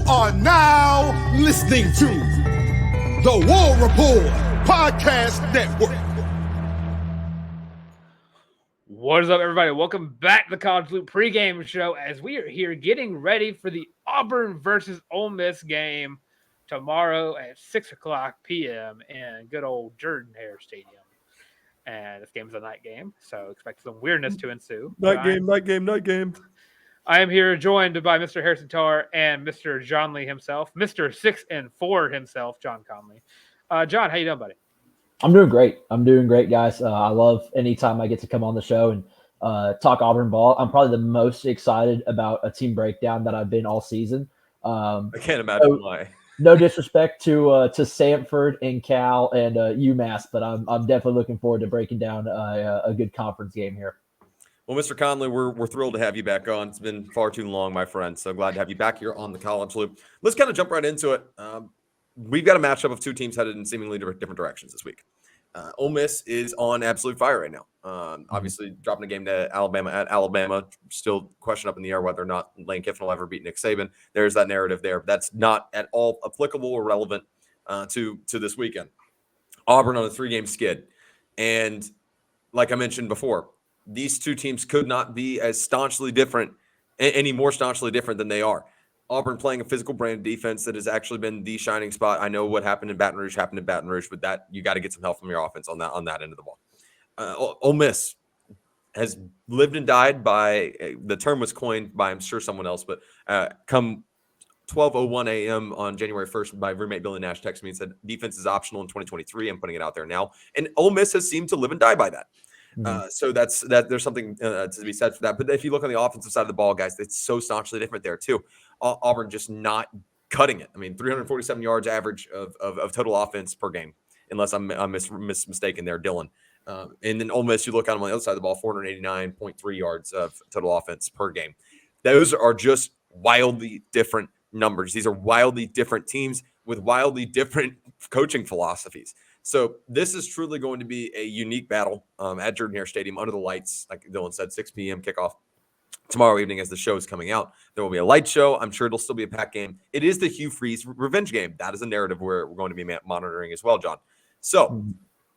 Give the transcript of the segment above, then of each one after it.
are now listening to the War Report Podcast Network. What is up, everybody? Welcome back to the College Loop Pregame Show as we are here getting ready for the Auburn versus Ole Miss game tomorrow at 6 o'clock p.m. in good old Jordan-Hare Stadium. And this game is a night game, so expect some weirdness to ensue. Night game. I am here joined by Mr. Harrison Tarr and Mr. John Lee himself, Mr. 6-4 himself, John Conley. John, how you doing, buddy? I'm doing great, guys. I love anytime I get to come on the show and talk Auburn ball. I'm probably the most excited about a team breakdown that I've been all season. I can't imagine why. No disrespect to Samford and Cal and UMass, but I'm definitely looking forward to breaking down a good conference game here. Well, Mr. Conley, we're thrilled to have you back on. It's been far too long, my friend. So glad to have you back here on the College Loop. Let's kind of jump right into it. We've got a matchup of two teams headed in seemingly different directions this week. Ole Miss is on absolute fire right now. Obviously, dropping a game to Alabama at Alabama, still question up in the air whether or not Lane Kiffin will ever beat Nick Saban. There's that narrative there. That's not at all applicable or relevant to this weekend. Auburn on a 3-game skid. And like I mentioned before, these two teams could not be as staunchly different, any more staunchly different than they are. Auburn playing a physical brand of defense that has actually been the shining spot. I know what happened in Baton Rouge, but that you got to get some help from your offense on that end of the ball. Ole Miss has lived and died by the term was coined by I'm sure someone else, but come 12:01 a.m. on January 1st, my roommate Billy Nash texted me and said defense is optional in 2023. I'm putting it out there now, and Ole Miss has seemed to live and die by that. So that's there's something to be said for that. But if you look on the offensive side of the ball, guys, it's so staunchly different there too. Auburn just not cutting it. I mean, 347 yards average of total offense per game, unless I'm mistaken there, Dylan. And then Ole Miss, you look on the other side of the ball, 489.3 yards of total offense per game. Those are just wildly different numbers. These are wildly different teams with wildly different coaching philosophies. So this is truly going to be a unique battle at Jordan-Hare Stadium under the lights, like Dylan said, 6 p.m. kickoff tomorrow evening as the show is coming out. There will be a light show. I'm sure it'll still be a packed game. It is the Hugh Freeze revenge game. That is a narrative we're going to be monitoring as well, John. So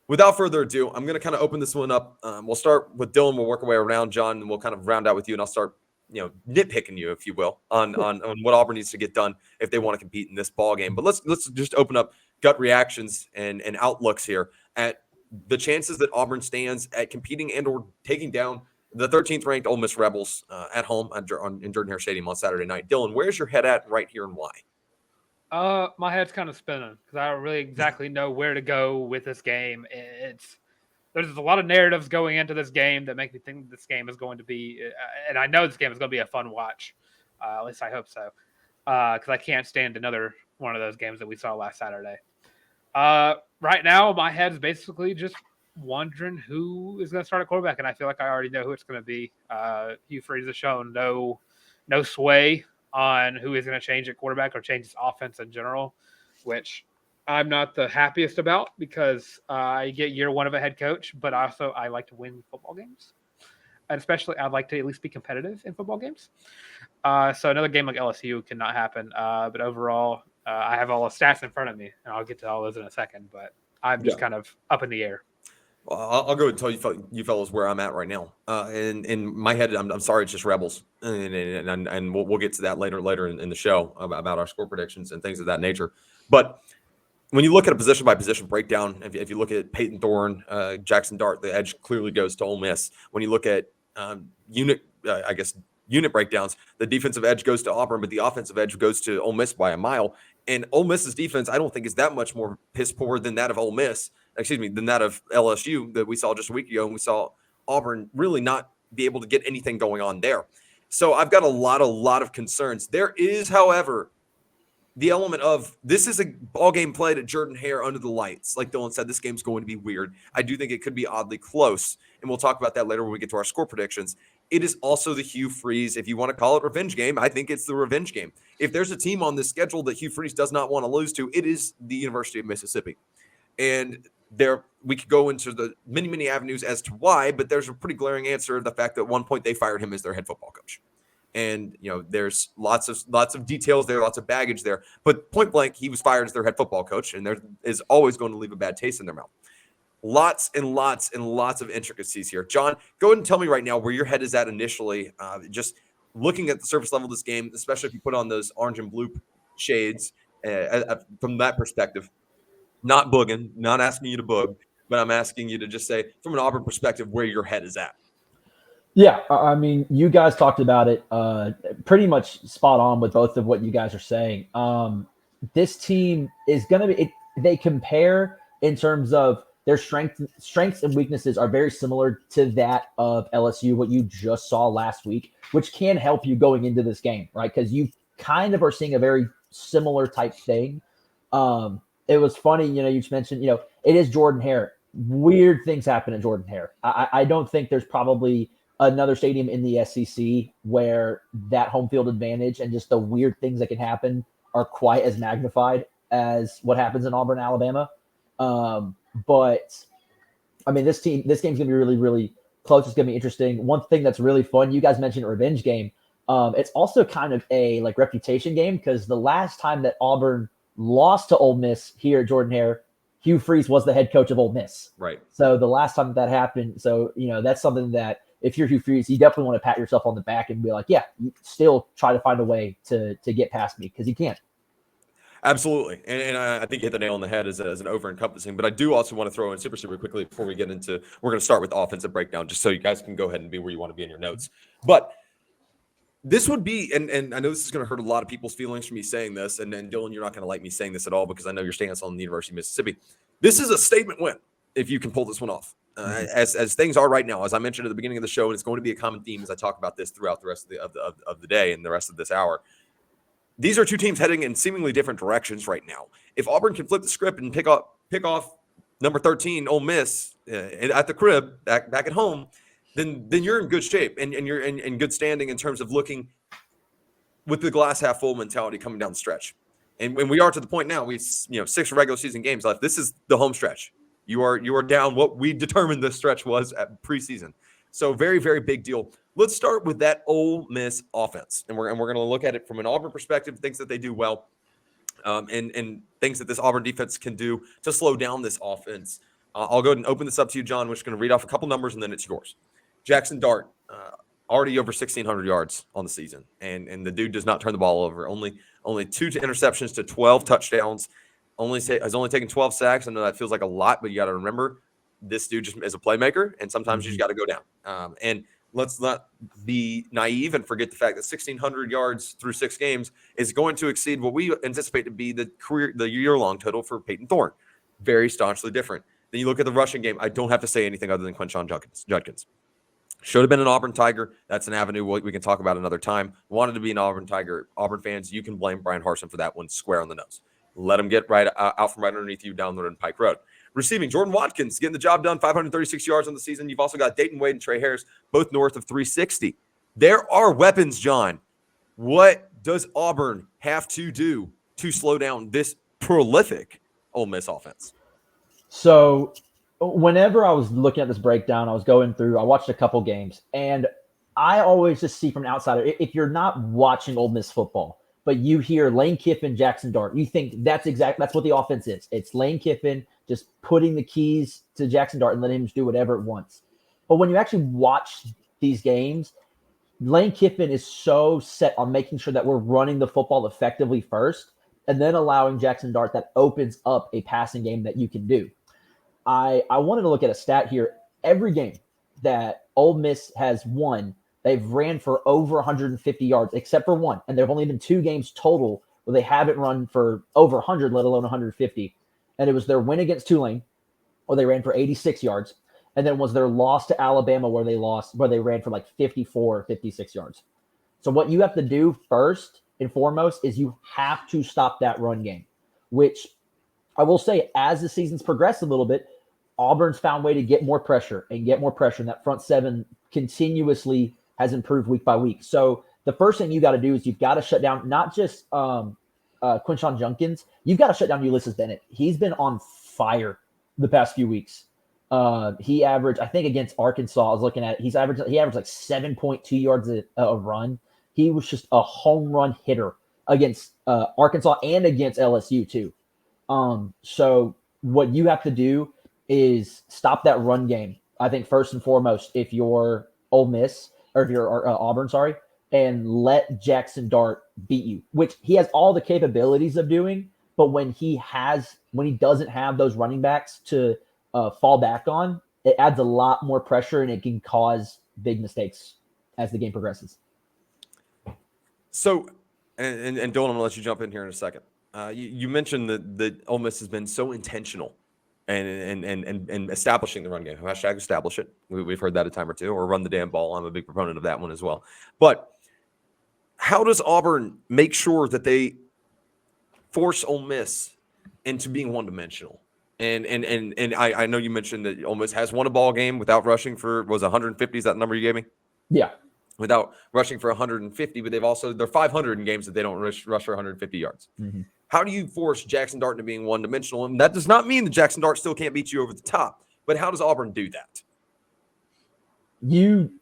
without further ado, I'm going to kind of open this one up. We'll start with Dylan. We'll work our way around, John, and we'll kind of round out with you, and I'll start nitpicking you, if you will, on what Auburn needs to get done if they want to compete in this ball game. But let's just open up gut reactions and outlooks here at the chances that Auburn stands at competing and or taking down the 13th ranked Ole Miss Rebels at home in Jordan-Hare Stadium on Saturday night. Dylan, where's your head at right here and why? My head's kind of spinning because I don't really exactly know where to go with this game. There's a lot of narratives going into this game that make me think this game is going to be, and I know this game is going to be a fun watch. At least I hope so, because I can't stand another one of those games that we saw last Saturday. Right now, my head is basically just wondering who is going to start at quarterback, and I feel like I already know who it's going to be. Hugh Freeze has shown no sway on who is going to change at quarterback or change his offense in general, which I'm not the happiest about because I get year one of a head coach, but also I like to win football games. And especially I'd like to at least be competitive in football games. So another game like LSU cannot happen. But overall, I have all the stats in front of me, and I'll get to all those in a second. But I'm just kind of up in the air. Well, I'll go and tell you fellows where I'm at right now. In my head, I'm sorry, it's just Rebels, and we'll get to that later in the show about our score predictions and things of that nature. But when you look at a position by position breakdown, if you look at Payton Thorne, Jackson Dart, the edge clearly goes to Ole Miss. When you look at unit breakdowns, the defensive edge goes to Auburn, but the offensive edge goes to Ole Miss by a mile. And Ole Miss's defense, I don't think is that much more piss poor than that of Ole Miss. Than that of LSU that we saw just a week ago, and we saw Auburn really not be able to get anything going on there. So I've got a lot of concerns. There is, however, the element of this is a ball game played at Jordan-Hare under the lights. Like Dylan said, this game's going to be weird. I do think it could be oddly close, and we'll talk about that later when we get to our score predictions. It is also the Hugh Freeze, if you want to call it revenge game. I think it's the revenge game. If there's a team on this schedule that Hugh Freeze does not want to lose to, it is the University of Mississippi. And there we could go into the many avenues as to why, but there's a pretty glaring answer: the fact that at one point they fired him as their head football coach. And there's lots of details there, lots of baggage there. But point blank, he was fired as their head football coach, and there is always going to leave a bad taste in their mouth. Lots and lots and lots of intricacies here. John, go ahead and tell me right now where your head is at initially. Just looking at the surface level of this game, especially if you put on those orange and blue shades from that perspective. Not booging, not asking you to boog, but I'm asking you to just say, from an Auburn perspective, where your head is at. Yeah, I mean, you guys talked about it pretty much spot on with both of what you guys are saying. This team is going to be – they compare in terms of their strengths and weaknesses are very similar to that of LSU, what you just saw last week, which can help you going into this game, right? Because you kind of are seeing a very similar type thing. It was funny, you just mentioned, it is Jordan Hare. Weird things happen at Jordan Hare. I don't think there's probably – another stadium in the SEC where that home field advantage and just the weird things that can happen are quite as magnified as what happens in Auburn, Alabama. But I mean, this game's going to be really, really close. It's going to be interesting. One thing that's really fun, you guys mentioned revenge game. It's also kind of a reputation game because the last time that Auburn lost to Ole Miss here at Jordan Hare, Hugh Freeze was the head coach of Ole Miss. Right. So the last time that happened, that's something that if you're Hugh Freeze, you definitely want to pat yourself on the back and be like, yeah, you still try to find a way to get past me because you can't. Absolutely. And I think you hit the nail on the head as an over-encompassing. But I do also want to throw in super quickly before we get into – we're going to start with offensive breakdown just so you guys can go ahead and be where you want to be in your notes. But this would be – and I know this is going to hurt a lot of people's feelings for me saying this. And Dylan, you're not going to like me saying this at all because I know your stance on the University of Mississippi. This is a statement win if you can pull this one off. As things are right now, as I mentioned at the beginning of the show, and it's going to be a common theme as I talk about this throughout the rest of the day and the rest of this hour. These are two teams heading in seemingly different directions right now. If Auburn can flip the script and pick off number 13, Ole Miss, at the crib back at home, then you're in good shape and you're in good standing in terms of looking with the glass half full mentality coming down the stretch. And when we are to the point now, 6 regular season games left. This is the home stretch. You are down what we determined the stretch was at preseason. So very, very big deal. Let's start with that Ole Miss offense. And we're going to look at it from an Auburn perspective, things that they do well, and things that this Auburn defense can do to slow down this offense. I'll go ahead and open this up to you, John. We're just going to read off a couple numbers, and then it's yours. Jackson Dart, already over 1,600 yards on the season. And the dude does not turn the ball over. Only 2 interceptions to 12 touchdowns. Has only taken 12 sacks. I know that feels like a lot, but you got to remember this dude just is a playmaker, and sometimes you just got to go down. And let's not be naive and forget the fact that 1,600 yards through 6 games is going to exceed what we anticipate to be the year-long total for Payton Thorne. Very staunchly different. Then you look at the rushing game. I don't have to say anything other than Quinshon Judkins. Should have been an Auburn Tiger. That's an avenue we can talk about another time. Wanted to be an Auburn Tiger. Auburn fans, you can blame Brian Harsin for that one square on the nose. Let him get right out from right underneath you down the Pike Road. Receiving, Jordan Watkins getting the job done, 536 yards on the season. You've also got Dayton Wade and Trey Harris, both north of 360. There are weapons, John. What does Auburn have to do to slow down this prolific Ole Miss offense? So whenever I was looking at this breakdown, I watched a couple games, and I always just see from an outsider, if you're not watching Ole Miss football, but you hear Lane Kiffin, Jackson Dart, you think that's what the offense is. It's Lane Kiffin just putting the keys to Jackson Dart and letting him just do whatever it wants. But when you actually watch these games, Lane Kiffin is so set on making sure that we're running the football effectively first and then allowing Jackson Dart that opens up a passing game that you can do. I wanted to look at a stat here. Every game that Ole Miss has won, they've ran for over 150 yards, except for one. And there have only been 2 games total where they haven't run for over 100, let alone 150. And it was their win against Tulane, where they ran for 86 yards. And then was their loss to Alabama, where they ran for like 54, 56 yards. So what you have to do first and foremost is you have to stop that run game, which I will say as the season's progressed a little bit, Auburn's found a way to get more pressure. And that front 7 continuously has improved week by week. So the first thing you got to do is you've got to shut down not just Quinshon Judkins. You've got to shut down Ulysses Bennett. He's been on fire the past few weeks. He averaged, I think against Arkansas, I was looking at it, he averaged like 7.2 yards a run. he was just a home run hitter against Arkansas and against LSU too. So what you have to do is stop that run game. I think first and foremost, if you're Ole Miss or if you're Auburn, sorry, and let Jackson Dart beat you, which he has all the capabilities of doing. But when he doesn't have those running backs to fall back on, it adds a lot more pressure and it can cause big mistakes as the game progresses. So, and Dylan, I'm going to let you jump in here in a second. You mentioned that Ole Miss has been so intentional and establishing the run game. Hashtag establish it. We've heard that a time or two, or run the damn ball. I'm a big proponent of that one as well. But how does Auburn make sure that they force Ole Miss into being one-dimensional? And I know you mentioned that Ole Miss has won a ball game without rushing for, was 150? Is that the number you gave me? Yeah. Without rushing for 150, but they're 500 in games that they don't rush for 150 yards. Mm-hmm. How do you force Jackson Dart into being one-dimensional? And that does not mean that Jackson Dart still can't beat you over the top, but how does Auburn do that? You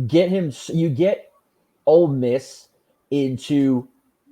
get Ole Miss into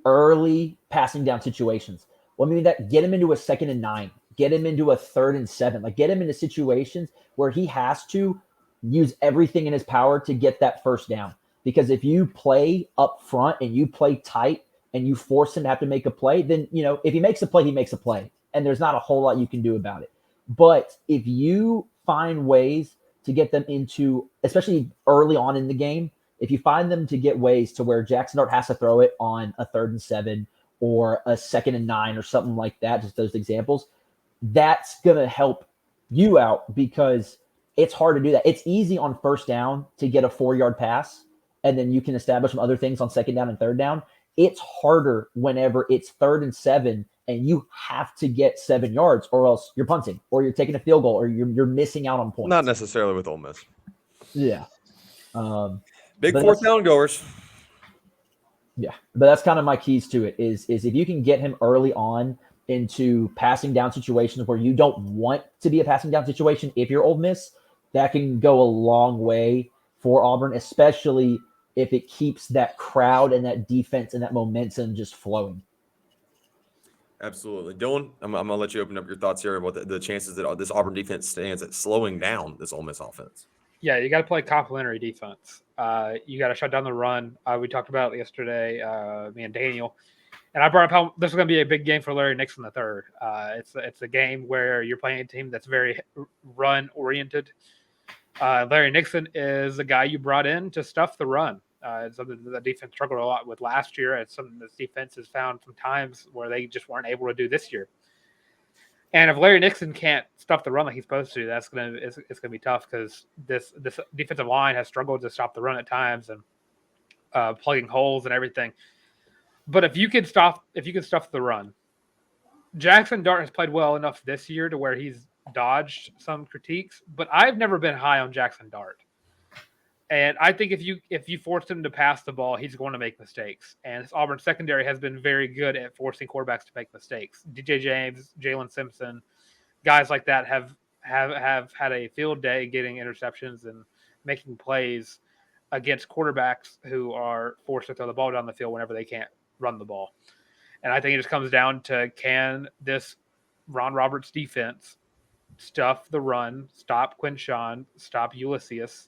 early passing down situations. Well, I mean that get him into a 2nd and 9, get him into a 3rd and 7, like get him into situations where he has to use everything in his power to get that first down. Because if you play up front and you play tight and you force him to have to make a play, then, if he makes a play, he makes a play. And there's not a whole lot you can do about it. But if you find ways to get them into, especially early on in the game, if you find them to get ways to where Jackson Dart has to throw it on a 3rd and 7 or a 2nd and 9 or something like that, just those examples, that's going to help you out because it's hard to do that. It's easy on 1st down to get a 4-yard pass, and then you can establish some other things on 2nd down and 3rd down. It's harder whenever it's 3rd and 7 and you have to get 7 yards or else you're punting or you're taking a field goal or you're missing out on points. Not necessarily with Ole Miss. Yeah. Big 4th down goers. Yeah. But that's kind of my keys to it is if you can get him early on into passing down situations where you don't want to be a passing down situation if you're Ole Miss, that can go a long way for Auburn, especially if it keeps that crowd and that defense and that momentum just flowing. Absolutely. Dylan, I'm going to let you open up your thoughts here about the chances that this Auburn defense stands at slowing down this Ole Miss offense. Yeah, you got to play complementary defense. You got to shut down the run. We talked about it yesterday, me and Daniel. And I brought up how this is going to be a big game for Larry Nixon III. It's a game where you're playing a team that's very run-oriented. Larry Nixon is the guy you brought in to stuff the run. It's something that the defense struggled a lot with last year. It's something this defense has found some times where they just weren't able to do this year. And if Larry Nixon can't stuff the run like he's supposed to, it's gonna be tough because this defensive line has struggled to stop the run at times and plugging holes and everything. But if you can stuff the run, Jackson Dart has played well enough this year to where he's dodged some critiques. But I've never been high on Jackson Dart. And I think if you force him to pass the ball, he's going to make mistakes. And this Auburn secondary has been very good at forcing quarterbacks to make mistakes. DJ James, Jalen Simpson, guys like that have had a field day getting interceptions and making plays against quarterbacks who are forced to throw the ball down the field whenever they can't run the ball. And I think it just comes down to, can this Ron Roberts defense stuff the run, stop Quinshawn, stop Ulysses?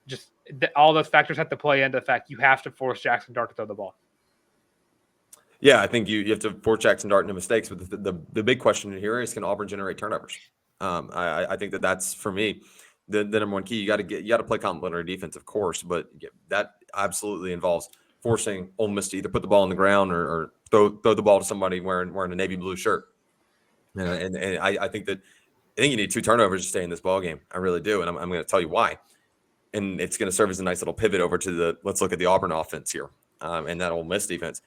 Just all those factors have to play into the fact you have to force Jackson Dart to throw the ball. Yeah, I think you have to force Jackson Dart into mistakes. But the big question here is, can Auburn generate turnovers? I think that's, for me, the number one key. You got to play complementary defense, of course, but that absolutely involves forcing Ole Miss to either put the ball on the ground or throw the ball to somebody wearing a navy blue shirt. And I think you need 2 turnovers to stay in this ball game. I really do, and I'm going to tell you why. And it's going to serve as a nice little pivot over to let's look at the Auburn offense here and that Ole Miss defense.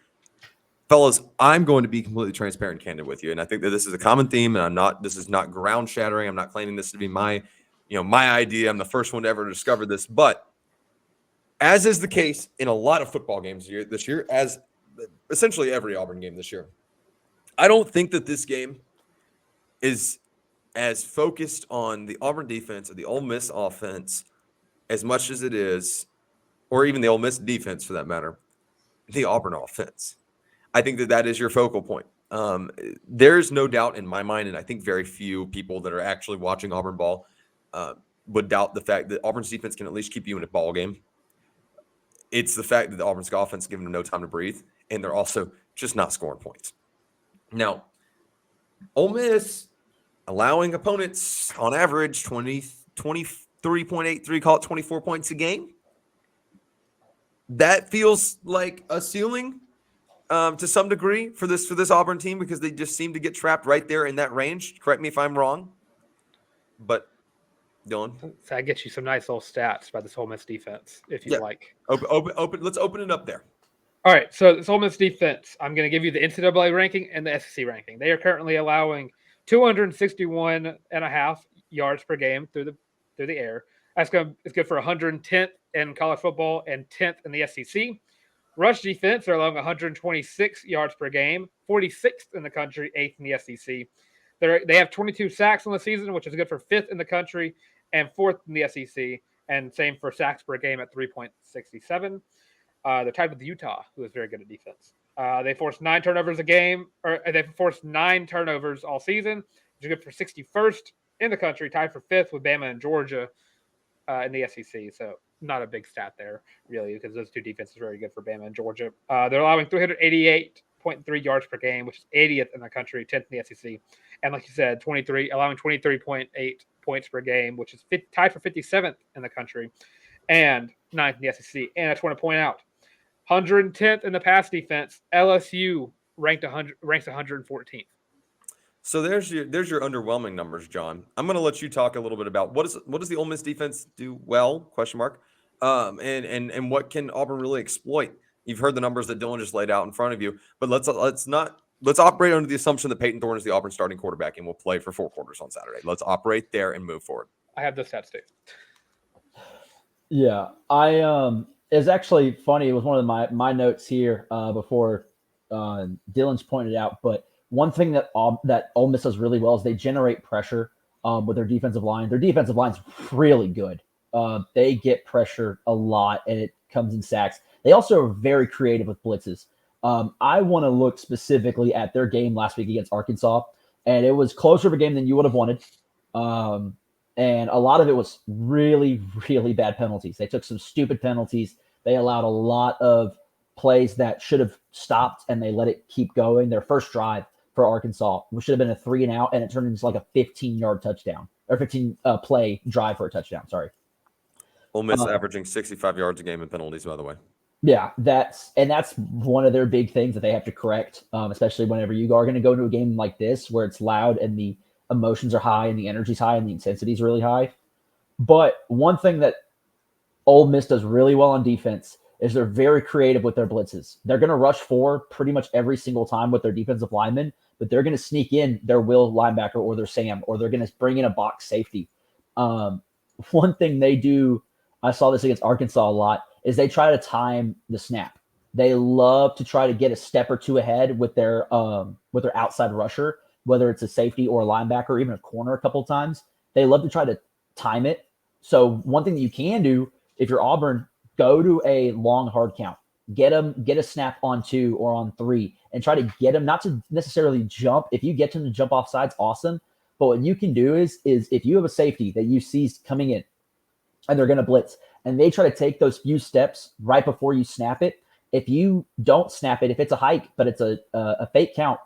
Fellas, I'm going to be completely transparent and candid with you. And I think that this is a common theme, and this is not ground shattering. I'm not claiming this to be my idea. I'm the first one to ever discover this. But as is the case in a lot of football games this year, as essentially every Auburn game this year, I don't think that this game is as focused on the Auburn defense or the Ole Miss offense as much as it is, or even the Ole Miss defense for that matter, the Auburn offense. I think that is your focal point. There's no doubt in my mind, and I think very few people that are actually watching Auburn ball would doubt the fact that Auburn's defense can at least keep you in a ball game. It's the fact that the Auburn's offense is giving them no time to breathe, and they're also just not scoring points. Now, Ole Miss allowing opponents on average 23.83, call it 24 points a game. That feels like a ceiling to some degree for this Auburn team, because they just seem to get trapped right there in that range. Correct me if I'm wrong, but Dylan, So I get you some nice little stats by this Ole Miss defense, if you like. Open. Let's open it up there. All right, so this Ole Miss defense, I'm going to give you the NCAA ranking and the SEC ranking. They are currently allowing 261.5 yards per game through the air. It's good for 110th in college football and 10th in the SEC. Rush defense, they're allowing 126 yards per game, 46th in the country, 8th in the SEC. They have 22 sacks on the season, which is good for 5th in the country and 4th in the SEC, and same for sacks per game at 3.67. They're tied with Utah, who is very good at defense. They forced 9 turnovers a game, or they forced 9 turnovers all season, which is good for 61st in the country, tied for 5th with Bama and Georgia in the SEC. So not a big stat there, really, because those two defenses are very good for Bama and Georgia. They're allowing 388.3 yards per game, which is 80th in the country, 10th in the SEC. And like you said, allowing 23.8 points per game, which is tied for 57th in the country and 9th in the SEC. And I just want to point out, 110th in the pass defense, LSU ranks 114th. So there's your underwhelming numbers, John. I'm going to let you talk a little bit about what does the Ole Miss defense do well? ? And what can Auburn really exploit? You've heard the numbers that Dylan just laid out in front of you, but let's operate under the assumption that Payton Thorne is the Auburn starting quarterback and will play for 4 quarters on Saturday. Let's operate there and move forward. I have those stats too. Yeah, it's actually funny. It was one of my notes here before Dylan's pointed out. But one thing that Ole Miss does really well is they generate pressure with their defensive line. Their defensive line's really good. They get pressure a lot, and it comes in sacks. They also are very creative with blitzes. I want to look specifically at their game last week against Arkansas, and it was closer of a game than you would have wanted. And a lot of it was really, really bad penalties. They took some stupid penalties. They allowed a lot of plays that should have stopped, and they let it keep going. Their first drive for Arkansas, which should have been a 3-and-out, and it turned into like a 15-yard touchdown, or 15-play drive for a touchdown. Sorry. Ole Miss averaging 65 yards a game in penalties, by the way. Yeah, that's one of their big things that they have to correct, especially whenever you are going to go into a game like this where it's loud and the emotions are high and the energy's high and the intensity is really high. But one thing that Ole Miss does really well on defense is they're very creative with their blitzes. They're going to rush 4 pretty much every single time with their defensive linemen, but they're going to sneak in their Will linebacker or their Sam, or they're going to bring in a box safety. One thing they do, I saw this against Arkansas a lot, is they try to time the snap. They love to try to get a step or two ahead with their outside rusher, whether it's a safety or a linebacker or even a corner a couple of times. They love to try to time it. So one thing that you can do if you're Auburn, go to a long hard count. Get a snap on 2 or on 3 and try to get them not to necessarily jump. If you get them to jump off sides, awesome. But what you can do is if you have a safety that you see coming in and they're going to blitz and they try to take those few steps right before you snap it, if you don't snap it, if it's a hike, but it's a fake count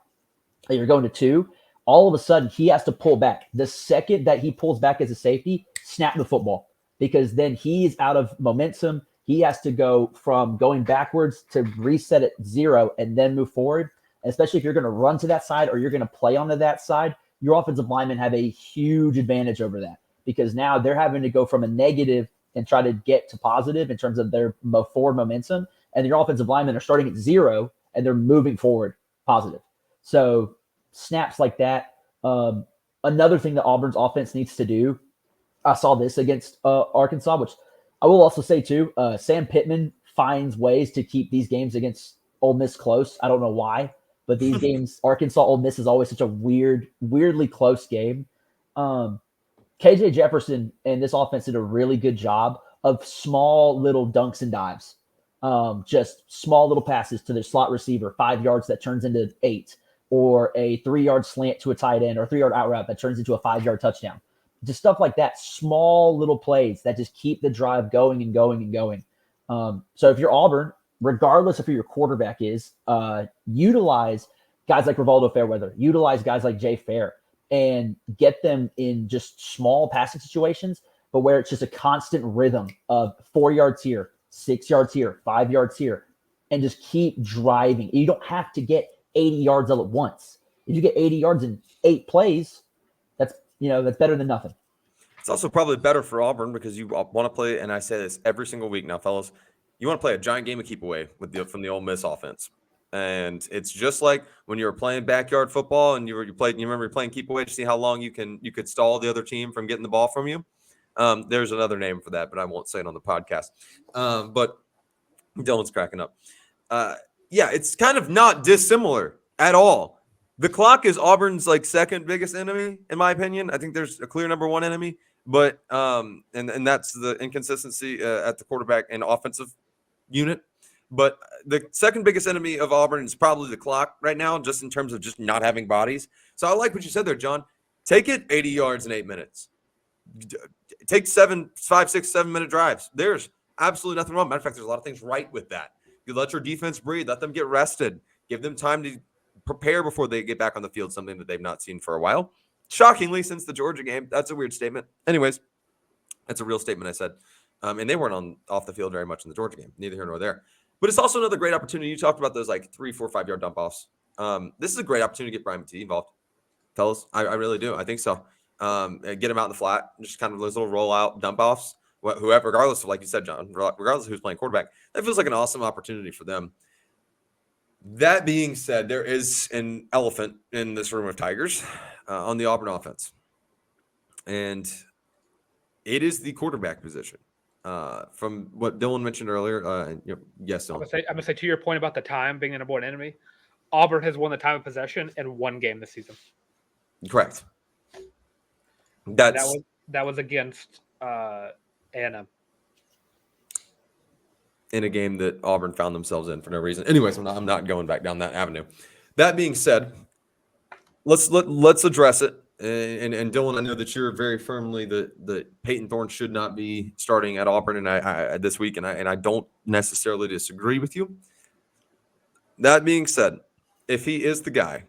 and you're going to 2, all of a sudden he has to pull back. The second that he pulls back as a safety, snap the football, because then he's out of momentum. He has to go from going backwards to reset at 0 and then move forward. Especially if you're going to run to that side or you're going to play onto that side, your offensive linemen have a huge advantage over that, because now they're having to go from a negative and try to get to positive in terms of their forward momentum. And your offensive linemen are starting at 0 and they're moving forward positive. So snaps like that. Another thing that Auburn's offense needs to do, I saw this against Arkansas, which I will also say too, Sam Pittman finds ways to keep these games against Ole Miss close. I don't know why, but these games, Arkansas, Ole Miss is always such a weirdly close game. KJ Jefferson and this offense did a really good job of small little dunks and dives. just small little passes to their slot receiver, 5 yards that turns into 8, or a 3-yard slant to a tight end, or a 3-yard out route that turns into a 5-yard touchdown. Just stuff like that, small little plays that just keep the drive going and going and going. So if you're Auburn, regardless of who your quarterback is, utilize guys like Rivaldo Fairweather, utilize guys like Jay Fair, and get them in just small passing situations, but where it's just a constant rhythm of 4 yards here, 6 yards here, 5 yards here, and just keep driving. You don't have to get 80 yards all at once. If you get 80 yards in 8 plays, that's better than nothing. It's also probably better for Auburn because you want to play, and I say this every single week now, fellas, you want to play a giant game of keep away from the Ole Miss offense. And it's just like when you were playing backyard football and you remember playing keep away to see how long you could stall the other team from getting the ball from you. There's another name for that, but I won't say it on the podcast. But Dylan's cracking up. Yeah, it's kind of not dissimilar at all. The clock is Auburn's second biggest enemy, in my opinion. I think there's a clear number one enemy, but and that's the inconsistency at the quarterback and offensive unit. But the second biggest enemy of Auburn is probably the clock right now, just in terms of just not having bodies. So I like what you said there, John. Take it 80 yards in 8 minutes. Take 5, 6, 7 minute drives. There's absolutely nothing wrong. Matter of fact, there's a lot of things right with that. You let your defense breathe. Let them get rested. Give them time to prepare before they get back on the field, something that they've not seen for a while. Shockingly, since the Georgia game. That's a weird statement. Anyways, that's a real statement I said. And they weren't off the field very much in the Georgia game. Neither here nor there. But it's also another great opportunity. You talked about those 3, 4, 5 yard dump offs. This is a great opportunity to get Brian McTee involved. Fellas, I really do. I think so. Get him out in the flat, just kind of those little rollout dump offs. Whoever, regardless of, like you said, John, regardless of who's playing quarterback, that feels like an awesome opportunity for them. That being said, there is an elephant in this room of tigers on the Auburn offense, and it is the quarterback position. From what Dylan mentioned earlier, yes, Dylan. I'm gonna say to your point about the time being the number one enemy, Auburn has won the time of possession in one game this season. Correct. That was against A&M. In a game that Auburn found themselves in for no reason. Anyways, I'm not going back down that avenue. That being said, let's address it. And Dylan, I know that you're very firmly that Payton Thorne should not be starting at Auburn, and I this week, and I don't necessarily disagree with you. That being said, if he is the guy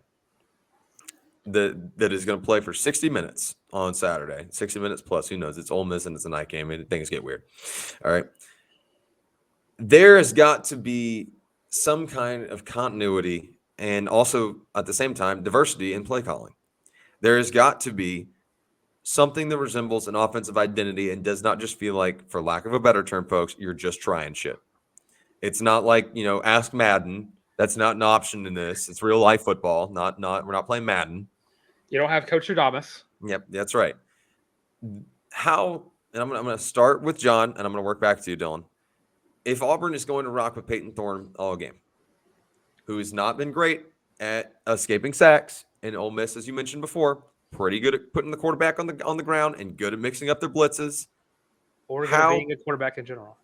that is going to play for 60 minutes on Saturday, 60 minutes plus, who knows? It's Ole Miss and it's a night game, and things get weird. All right. There has got to be some kind of continuity and also at the same time diversity in play calling. There has got to be something that resembles an offensive identity and does not just feel like, for lack of a better term, folks, you're just trying shit. It's not like, ask Madden. That's not an option in this. It's real life football. We're not playing Madden. You don't have Coach Adamas. Yep, that's right. And I'm going to start with John, and I'm going to work back to you, Dylan. If Auburn is going to rock with Payton Thorne all game, who has not been great at escaping sacks, and Ole Miss, as you mentioned before, pretty good at putting the quarterback on the ground and good at mixing up their blitzes. Or being a quarterback in general.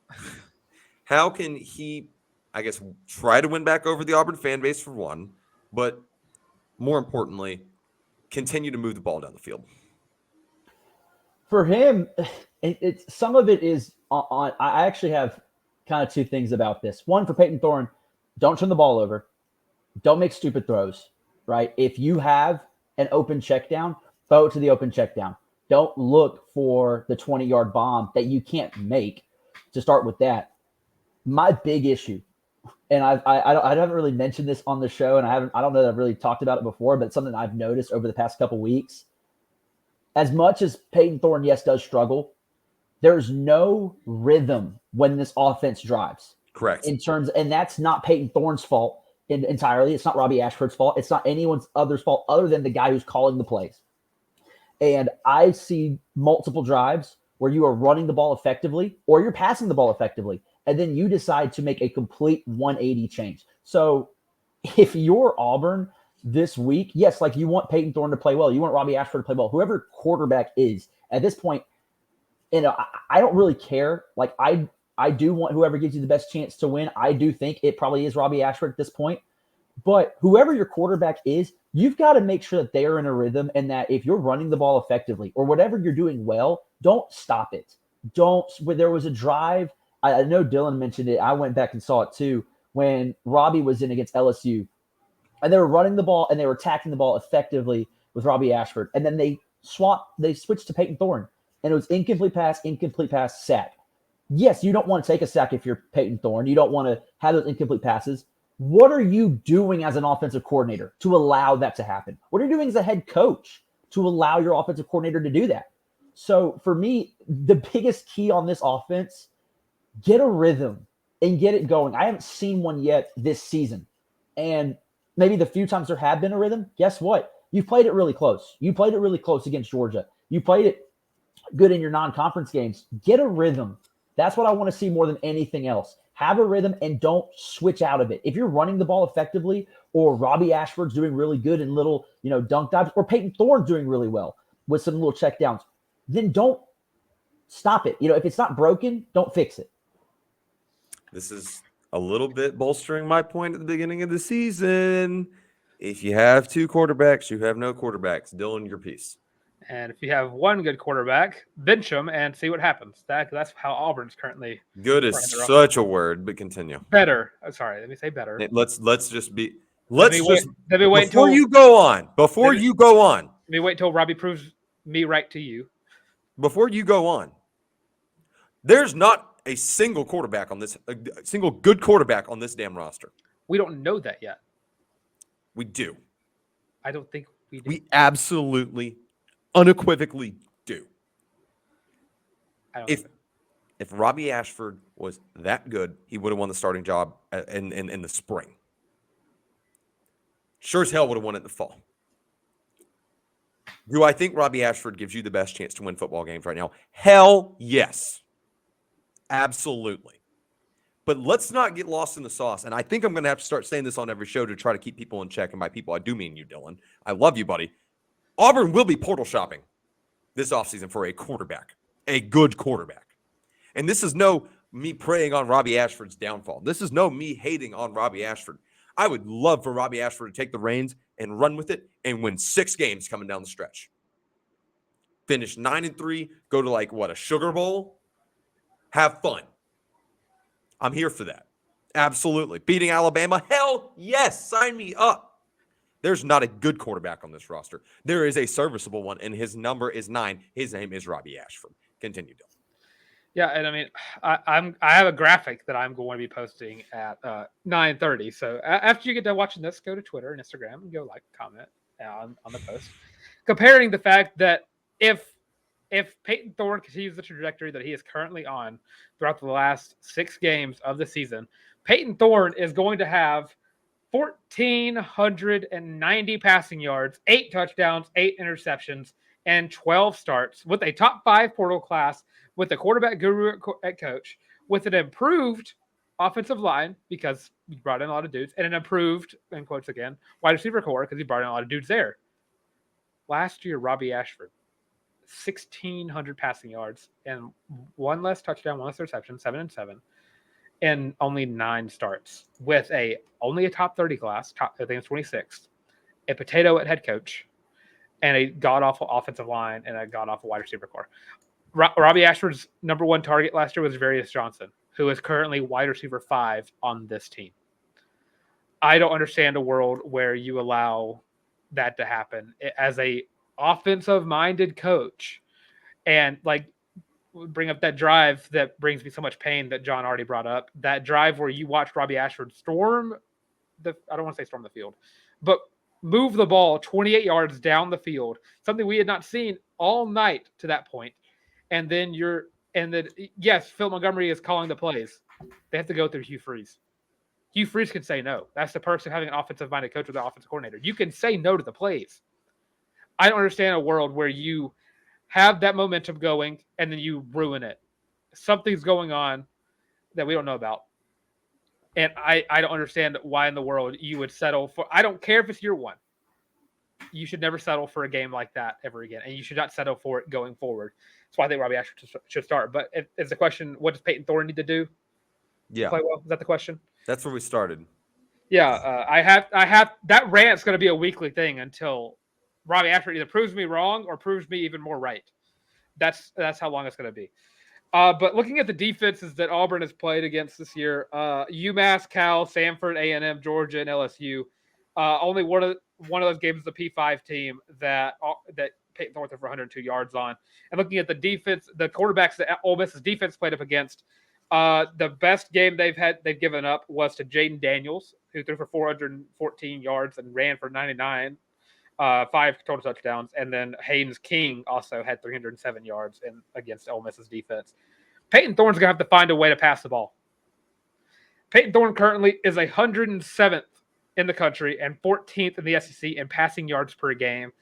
How can he, I guess, try to win back over the Auburn fan base for one, but more importantly, continue to move the ball down the field? For him, it's some of it is on. I actually have kind of two things about this. One, for Payton Thorne, don't turn the ball over. Don't make stupid throws, right? If you have an open check down, throw it to the open check down. Don't look for the 20-yard bomb that you can't make. To start with that, my big issue, and I haven't really mentioned this on the show, and I don't know that I've really talked about it before, but it's something I've noticed over the past couple weeks. As much as Payton Thorne, yes, does struggle, there's no rhythm when this offense drives. Correct. And that's not Payton Thorne's fault entirely. It's not Robbie Ashford's fault. It's not anyone's other's fault other than the guy who's calling the plays. And I see multiple drives where you are running the ball effectively or you're passing the ball effectively, and then you decide to make a complete 180 change. So if you're Auburn this week, yes, you want Payton Thorne to play well. You want Robbie Ashford to play well. Whoever quarterback is at this point, I don't really care. I do want whoever gives you the best chance to win. I do think it probably is Robbie Ashford at this point. But whoever your quarterback is, you've got to make sure that they are in a rhythm and that if you're running the ball effectively or whatever you're doing well, don't stop it. When there was a drive, I know Dylan mentioned it. I went back and saw it too when Robbie was in against LSU. And they were running the ball and they were attacking the ball effectively with Robbie Ashford. And then they switched to Payton Thorne. And it was incomplete pass, sack. Yes, you don't want to take a sack if you're Payton Thorne. You don't want to have those incomplete passes. What are you doing as an offensive coordinator to allow that to happen? What are you doing as a head coach to allow your offensive coordinator to do that? So for me, the biggest key on this offense, get a rhythm and get it going. I haven't seen one yet this season. And maybe the few times there have been a rhythm, guess what? You played it really close. You played it really close against Georgia. You played it good in your non-conference games. Get a rhythm. That's what I want to see more than anything else. Have a rhythm and don't switch out of it. If you're running the ball effectively or Robbie Ashford's doing really good in little, dunk dives or Payton Thorne's doing really well with some little check downs, then don't stop it. If it's not broken, don't fix it. This is a little bit bolstering my point at the beginning of the season. If you have two quarterbacks, you have no quarterbacks. Dylan, your piece. And if you have one good quarterback, bench him and see what happens. That's how Auburn's currently. Good is such a word, but continue. Better. Sorry, let me say better. Let's just be. Let me wait before you go on. Let me wait till Robbie proves me right to you. Before you go on, there's not a single quarterback on this, a single good quarterback on this damn roster. We don't know that yet. We do. I don't think we do. We absolutely, unequivocally do. If Robbie Ashford was that good, he would have won the starting job in the spring. Sure as hell would have won it in the fall. Do I think Robbie Ashford gives you the best chance to win football games right now? Hell yes. Absolutely. But let's not get lost in the sauce. And I think I'm going to have to start saying this on every show to try to keep people in check. And by people, I do mean you, Dylan. I love you, buddy. Auburn will be portal shopping this offseason for a quarterback, a good quarterback. And this is no me preying on Robbie Ashford's downfall. This is no me hating on Robbie Ashford. I would love for Robbie Ashford to take the reins and run with it and win 6 games coming down the stretch. Finish 9-3, go to a Sugar Bowl. Have fun. I'm here for that. Absolutely. Beating Alabama? Hell yes. Sign me up. There's not a good quarterback on this roster. There is a serviceable one, and his number is 9. His name is Robbie Ashford. Continue, Dylan. Yeah, and I mean, I have a graphic that I'm going to be posting at 9:30. So after you get done watching this, go to Twitter and Instagram and go comment on the post, comparing the fact that if Payton Thorne continues the trajectory that he is currently on throughout the last 6 games of the season, Payton Thorne is going to have 1,490 passing yards, 8 touchdowns, 8 interceptions, and 12 starts with a top 5 portal class, with a quarterback guru at coach, with an improved offensive line because he brought in a lot of dudes, and an improved, in quotes again, wide receiver core because he brought in a lot of dudes there. Last year, Robbie Ashford, 1,600 passing yards and 1 less touchdown, 1 less interception, 7-7, and only 9 starts with only a top 30 class, I think it's 26th, a potato at head coach, and a god-awful offensive line and a god-awful wide receiver core. Robbie Ashford's number 1 target last year was Varius Johnson, who is currently wide receiver 5 on this team. I don't understand a world where you allow that to happen as a offensive-minded coach, and bring up that drive that brings me so much pain that John already brought up. That drive where you watched Robbie Ashford I don't want to say storm the field, but move the ball 28 yards down the field, something we had not seen all night to that point. And then yes, Philip Montgomery is calling the plays. They have to go through Hugh Freeze. Hugh Freeze can say no. That's the perks of having an offensive-minded coach with an offensive coordinator. You can say no to the plays. I don't understand a world where you have that momentum going and then you ruin it. Something's going on that we don't know about. And I don't understand why in the world you would settle for – I don't care if it's year 1. You should never settle for a game like that ever again. And you should not settle for it going forward. That's why I think Robbie Ashford should start. But is the question, what does Payton Thorne need to do? Yeah, Play well? Is that the question? that's where we started. Yeah, I have that rant's going to be a weekly thing until Robbie Ashford either proves me wrong or proves me even more right. That's how long it's going to be. But looking at the defenses that Auburn has played against this year, UMass, Cal, Samford, A&M, Georgia, and LSU. Only one of those games is the P5 team that Payton Thorne threw for 102 yards on. And looking at the defense, the quarterbacks that Ole Miss's defense played up against, the best game they've given up was to Jaden Daniels, who threw for 414 yards and ran for 99, 5 total touchdowns. And then Haynes King also had 307 yards against Ole Miss's defense. Payton Thorne's going to have to find a way to pass the ball. Payton Thorne currently is 107th in the country and 14th in the SEC in passing yards per game.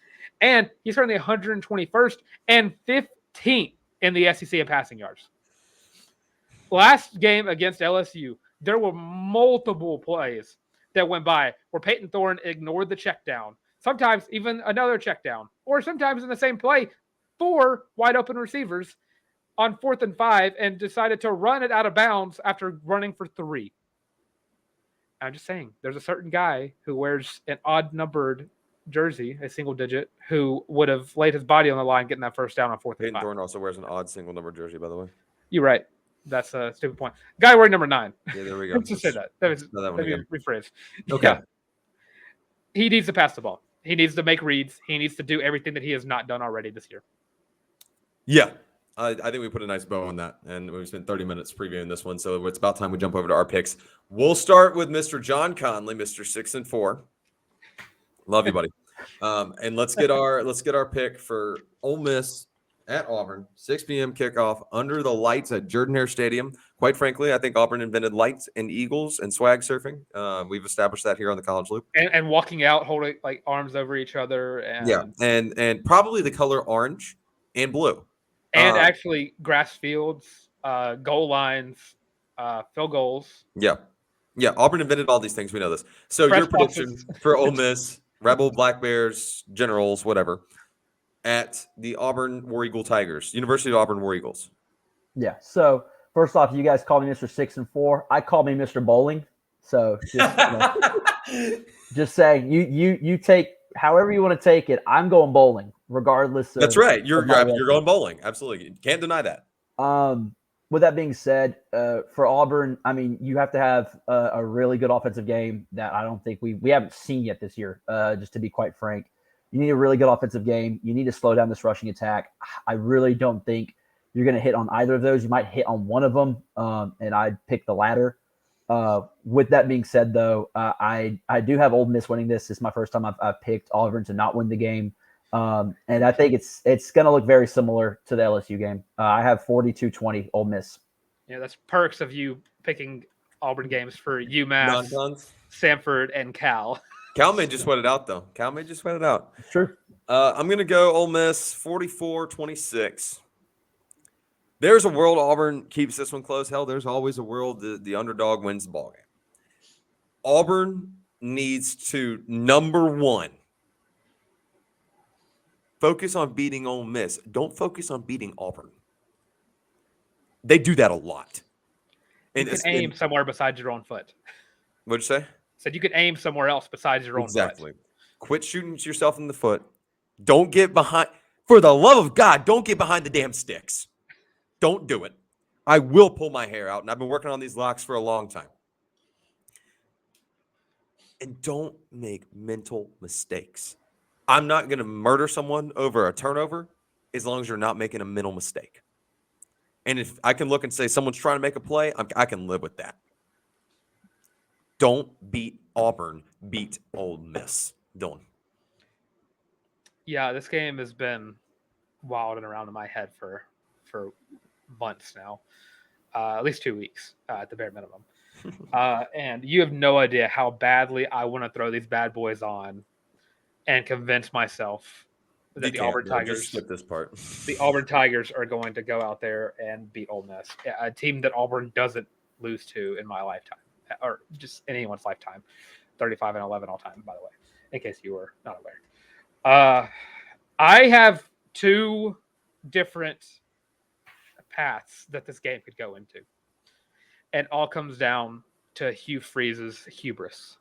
And he's currently 121st and 15th in the SEC in passing yards. Last game against LSU, there were multiple plays that went by where Payton Thorne ignored the check down, sometimes even another check down, or sometimes in the same play, 4 wide open receivers on 4th and 5 and decided to run it out of bounds after running for 3. I'm just saying, there's a certain guy who wears an odd numbered jersey, a single digit, who would have laid his body on the line getting that first down on 4th and 5. Payton Thorne also wears an odd single number jersey, by the way. You're right. That's a stupid point. Guy wearing number 9. Yeah, there we go. Let's just say that. Let me rephrase. Okay. Yeah. He needs to pass the ball. He needs to make reads. He needs to do everything that he has not done already this year. Yeah. I think we put a nice bow on that, and we've spent 30 minutes previewing this one, so it's about time we jump over to our picks. We'll start with Mr. John Conley, Mr. 6-4. Love you, buddy. And let's get our pick for Ole Miss at Auburn, 6 p.m. kickoff under the lights at Jordan-Hare Stadium. Quite frankly, I think Auburn invented lights and eagles and swag surfing. We've established that here on the College Loop. And walking out, holding like arms over each other. And, yeah, and probably the color orange and blue. And actually grass fields, goal lines, field goals. Yeah. Yeah, Auburn invented all these things. We know this. So your prediction for Ole Miss, Rebel, Black Bears, Generals, whatever, at the Auburn War Eagle Tigers, University of Auburn War Eagles. Yeah. So first off, you guys call me Mr. 6-4. I call me Mr. Bowling. So just saying, you take however you want to take it. I'm going bowling, regardless. That's right. You're going bowling. Absolutely, can't deny that. With that being said, for Auburn, I mean, you have to have a really good offensive game that I don't think we haven't seen yet this year. Just to be quite frank, you need a really good offensive game. You need to slow down this rushing attack. I really don't think you're going to hit on either of those. You might hit on one of them, and I'd pick the latter. With that being said, though, I do have Ole Miss winning this. It's my first time I've picked Auburn to not win the game. And I think it's going to look very similar to the LSU game. I have 42-20 Ole Miss. Yeah, that's perks of you picking Auburn games for UMass, Samford, and Cal. Cal may just sweat it out, though. Cal may just sweat it out. True. I'm going to go Ole Miss 44-26. There's a world Auburn keeps this one close. Hell, there's always a world the underdog wins the ball game. Auburn needs to, number one, focus on beating Ole Miss. Don't focus on beating Auburn. They do that a lot. And you can aim somewhere besides your own foot. What'd you say? Said you could aim somewhere else besides your own foot. Exactly. Quit shooting yourself in the foot. Don't get behind. For the love of God, don't get behind the damn sticks. Don't do it. I will pull my hair out, and I've been working on these locks for a long time. And don't make mental mistakes. I'm not going to murder someone over a turnover as long as you're not making a mental mistake. And if I can look and say someone's trying to make a play, I can live with that. Don't beat Auburn. Beat Ole Miss. Dylan. Yeah, this game has been wilding around in my head for months now, at least 2 weeks at the bare minimum. And you have no idea how badly I want to throw these bad boys on and convince myself that the Auburn Tigers. Just skip this part. The Auburn Tigers are going to go out there and beat Ole Miss, a team that Auburn doesn't lose to in my lifetime, or just anyone's lifetime. 35-11 all time, by the way, in case you were not aware. I have two different paths that this game could go into. And all comes down to Hugh Freeze's hubris.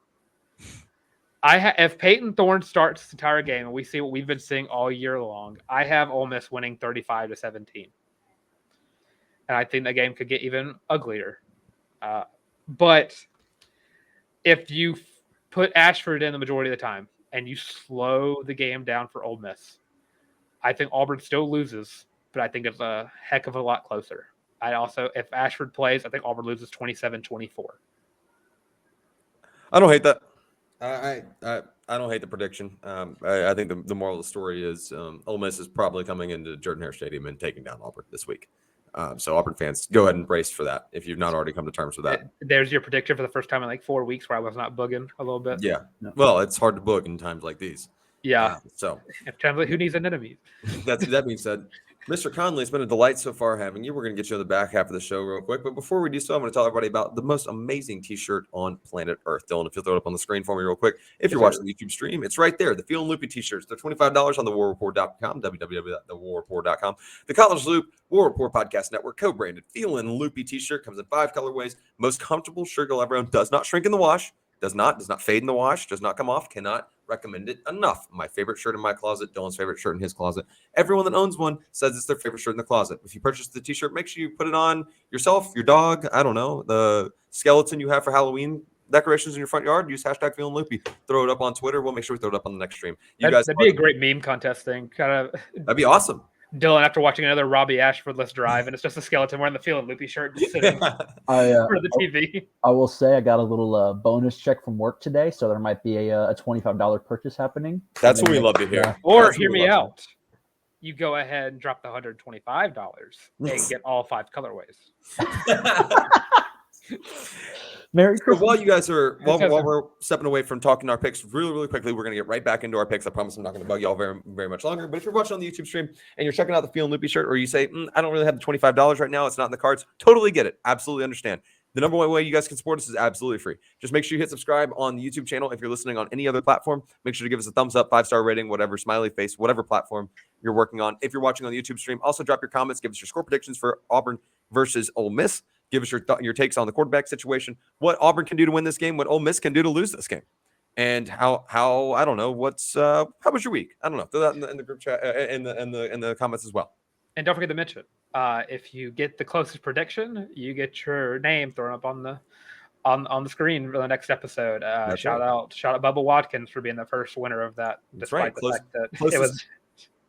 If Payton Thorne starts this entire game and we see what we've been seeing all year long, I have Ole Miss winning 35-17. And I think that game could get even uglier. But if you put Ashford in the majority of the time and you slow the game down for Ole Miss, I think Auburn still loses, but I think it's a heck of a lot closer. If Ashford plays, I think Auburn loses 27-24. I don't hate that. I don't hate the prediction. I think the moral of the story is Ole Miss is probably coming into Jordan-Hare Stadium and taking down Auburn this week. So Auburn fans, go ahead and brace for that if you've not already come to terms with that. There's your prediction for the first time in like 4 weeks where I was not bugging a little bit. Yeah. Well, it's hard to book in times like these. Yeah. So who needs an enemy? That being said, Mr. Conley, it's been a delight so far having you. We're going to get you on the back half of the show real quick. But before we do so, I'm going to tell everybody about the most amazing T-shirt on planet Earth. Dylan, if you'll throw it up on the screen for me real quick. If you're watching the YouTube stream, it's right there. The Feel and Loopy T-shirts. They're $25 on thewarreport.com, www.thewarreport.com. The College Loop War Report Podcast Network co-branded Feel and Loopy T-shirt comes in 5 colorways. Most comfortable shirt you'll ever own. Does not shrink in the wash. Does not fade in the wash. Does not come off. Cannot recommend it enough. My favorite shirt in my closet. Dylan's favorite shirt in his closet. Everyone that owns one says it's their favorite shirt in the closet. If you purchase the T-shirt, make sure you put it on yourself, your dog. I don't know, the skeleton you have for Halloween decorations in your front yard. Use hashtag Feeling Loopy. Throw it up on Twitter. We'll make sure we throw it up on the next stream. That'd be a great meme contest thing. That'd be awesome. Dylan after watching another Robbie Ashfordless drive, and it's just a skeleton wearing the Feeling Loopy shirt just sitting in front of the TV. I will say I got a little bonus check from work today, so there might be a $25 purchase happening. That's what we love to hear. Or hear me out. You go ahead and drop the $125 and get all 5 colorways. Merry Christmas. So while you guys are while we're stepping away from talking our picks really quickly, we're going to get right back into our picks. I promise I'm not going to bug y'all very, very much longer. But if you're watching on the YouTube stream and you're checking out the Feel and Loopy shirt, or you say, I don't really have the $25 right now, it's not in the cards, totally get it. Absolutely understand. The number one way you guys can support us is absolutely free. Just make sure you hit subscribe on the YouTube channel. If you're listening on any other platform, make sure to give us a thumbs up, 5-star rating, whatever, smiley face, whatever platform you're working on. If you're watching on the YouTube stream, also drop your comments. Give us your score predictions for Auburn versus Ole Miss. Give us your takes on the quarterback situation, what Auburn can do to win this game, what Ole Miss can do to lose this game, and how I don't know how was your week? I don't know. Throw that in the group chat in the comments as well. And don't forget to mention, if you get the closest prediction, you get your name thrown up on the screen for the next episode. Shout out Bubba Watkins for being the first winner of that. That's right. The fact that it was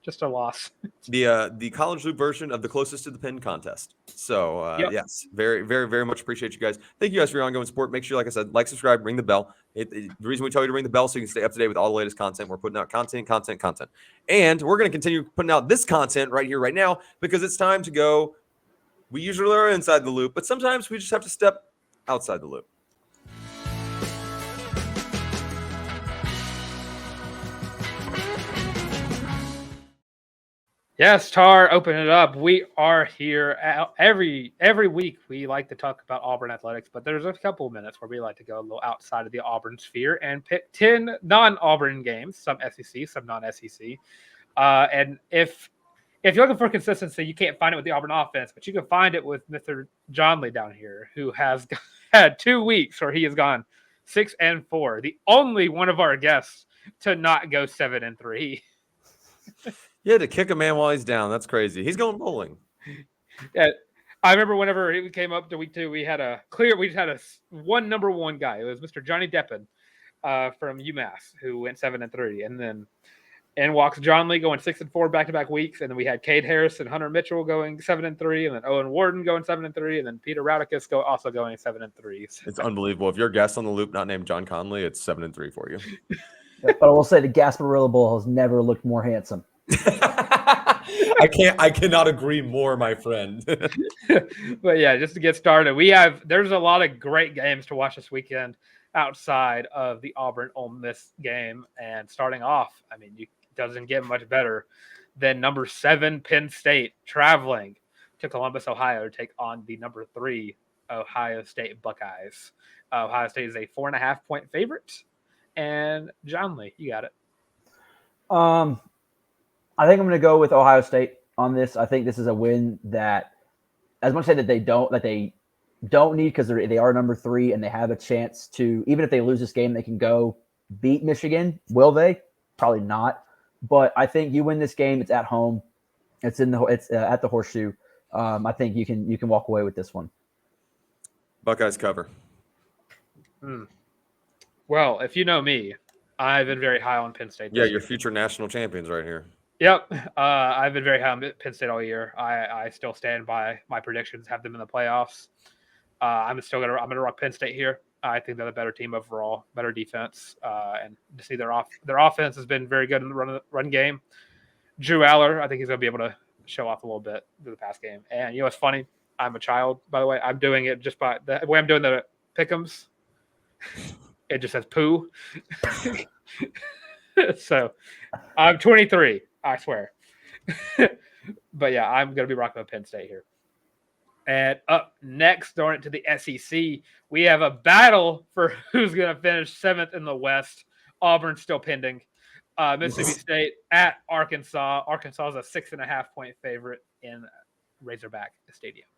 just a loss. The College Loop version of the closest to the pin contest. So yes, very, very, very much appreciate you guys. Thank you guys for your ongoing support. Make sure, like I said, like, subscribe, ring the bell. The reason we tell you to ring the bell so you can stay up to date with all the latest content. We're putting out content. And we're going to continue putting out this content right here, right now, because it's time to go. We usually are inside the loop, but sometimes we just have to step outside the loop. Yes, Tar, open it up. We are here every week. We like to talk about Auburn athletics, but there's a couple of minutes where we like to go a little outside of the Auburn sphere and pick 10 non-Auburn games, some SEC, some non-SEC. And if you're looking for consistency, you can't find it with the Auburn offense, but you can find it with Mr. John Conley down here, who has had 2 weeks where he has gone 6-4. The only one of our guests to not go 7-3. You had to kick a man while he's down. That's crazy. He's going bowling. Yeah, I remember whenever it came up to week 2, we just had one number one guy. It was Mr. Johnny Deppen from UMass, who went 7-3, and then in walks John Lee going 6-4 back-to-back weeks, and then we had Cade Harris and Hunter Mitchell going 7-3, and then Owen Warden going 7-3, and then Peter Radicus also going 7-3. It's unbelievable. If you're a guest on the loop not named John Conley, it's 7-3 for you. But I will say the Gasparilla Bowl has never looked more handsome. I cannot agree more, my friend. But yeah, just to get started, there's a lot of great games to watch this weekend outside of the Auburn Ole Miss game. And starting off, I mean, it doesn't get much better than number 7 Penn State traveling to Columbus, Ohio to take on the number 3 Ohio State Buckeyes. Ohio State is a 4.5-point favorite. And John Lee, you got it. I think I'm going to go with Ohio State on this. I think this is a win that as much as that they don't need, because they are number 3 and they have a chance to, even if they lose this game, they can go beat Michigan. Will they? Probably not. But I think you win this game. It's at home. It's at the Horseshoe. I think you can walk away with this one. Buckeyes cover. Well, if you know me, I've been very high on Penn State. Yeah, your future national champions right here. Yep. I've been very high on Penn State all year. I still stand by my predictions, have them in the playoffs. I'm gonna rock Penn State here. I think they're the better team overall, better defense, and to see their offense has been very good in the run game. Drew Aller, I think he's gonna be able to show off a little bit through the past game. And you know what's funny? I'm a child, by the way. I'm doing it just by the way I'm doing the pick'ems. It just says poo. So I'm 23, I swear. But yeah, I'm going to be rocking with Penn State here. And up next, throwing it to the SEC, we have a battle for who's going to finish 7th in the West. Auburn still pending. Mississippi State at Arkansas. Arkansas is a 6.5-point favorite in Razorback Stadium.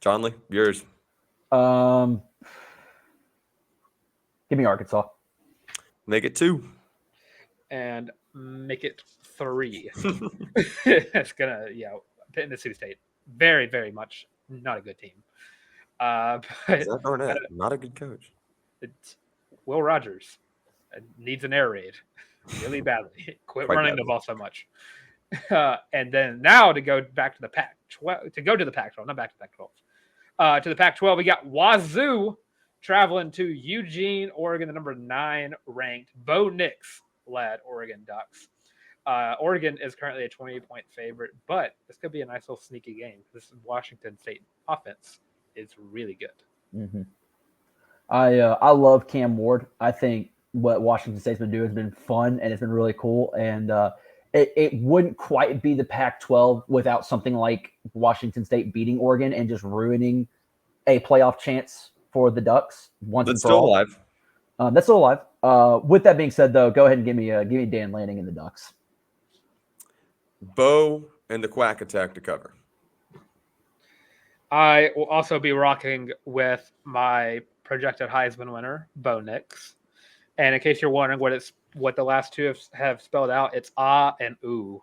Conley, yours. Give me Arkansas. Make it 2. And make it 3. It's gonna, Mississippi State, very, very much not a good team. But Zach Arnett, not a good coach. It's Will Rogers needs an air raid really badly. Quit Quite running badly. the ball so much. And then now to go back to the Pac-12, to the Pac-12, not back to the Pac-12. To the Pac-12, we got Wazoo traveling to Eugene, Oregon, the number 9 ranked Bo Nix led Oregon Ducks. Oregon is currently a 20-point favorite, but this could be a nice little sneaky game. This Washington State offense is really good. Mm-hmm. I love Cam Ward. I think what Washington State's been doing has been fun and it's been really cool. And it wouldn't quite be the Pac-12 without something like Washington State beating Oregon and just ruining a playoff chance for the Ducks once That's and for still all. alive. That's still alive. With that being said, though, go ahead and give me Dan Lanning and the Ducks. Bo and the Quack Attack to cover. I will also be rocking with my projected Heisman winner, Bo Nix. And in case you're wondering what the last two have spelled out, it's ah and ooh.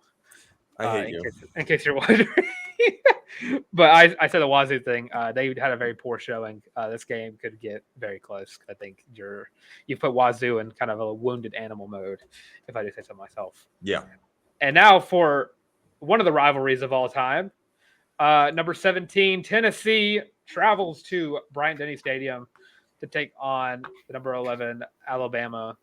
I hate you. In case you're wondering. But I said the Wazoo thing. They had a very poor showing. This game could get very close. I think you put Wazoo in kind of a wounded animal mode, if I do say so myself. Yeah. And now for one of the rivalries of all time, number 17, Tennessee travels to Bryant-Denny Stadium to take on the number 11 Alabama,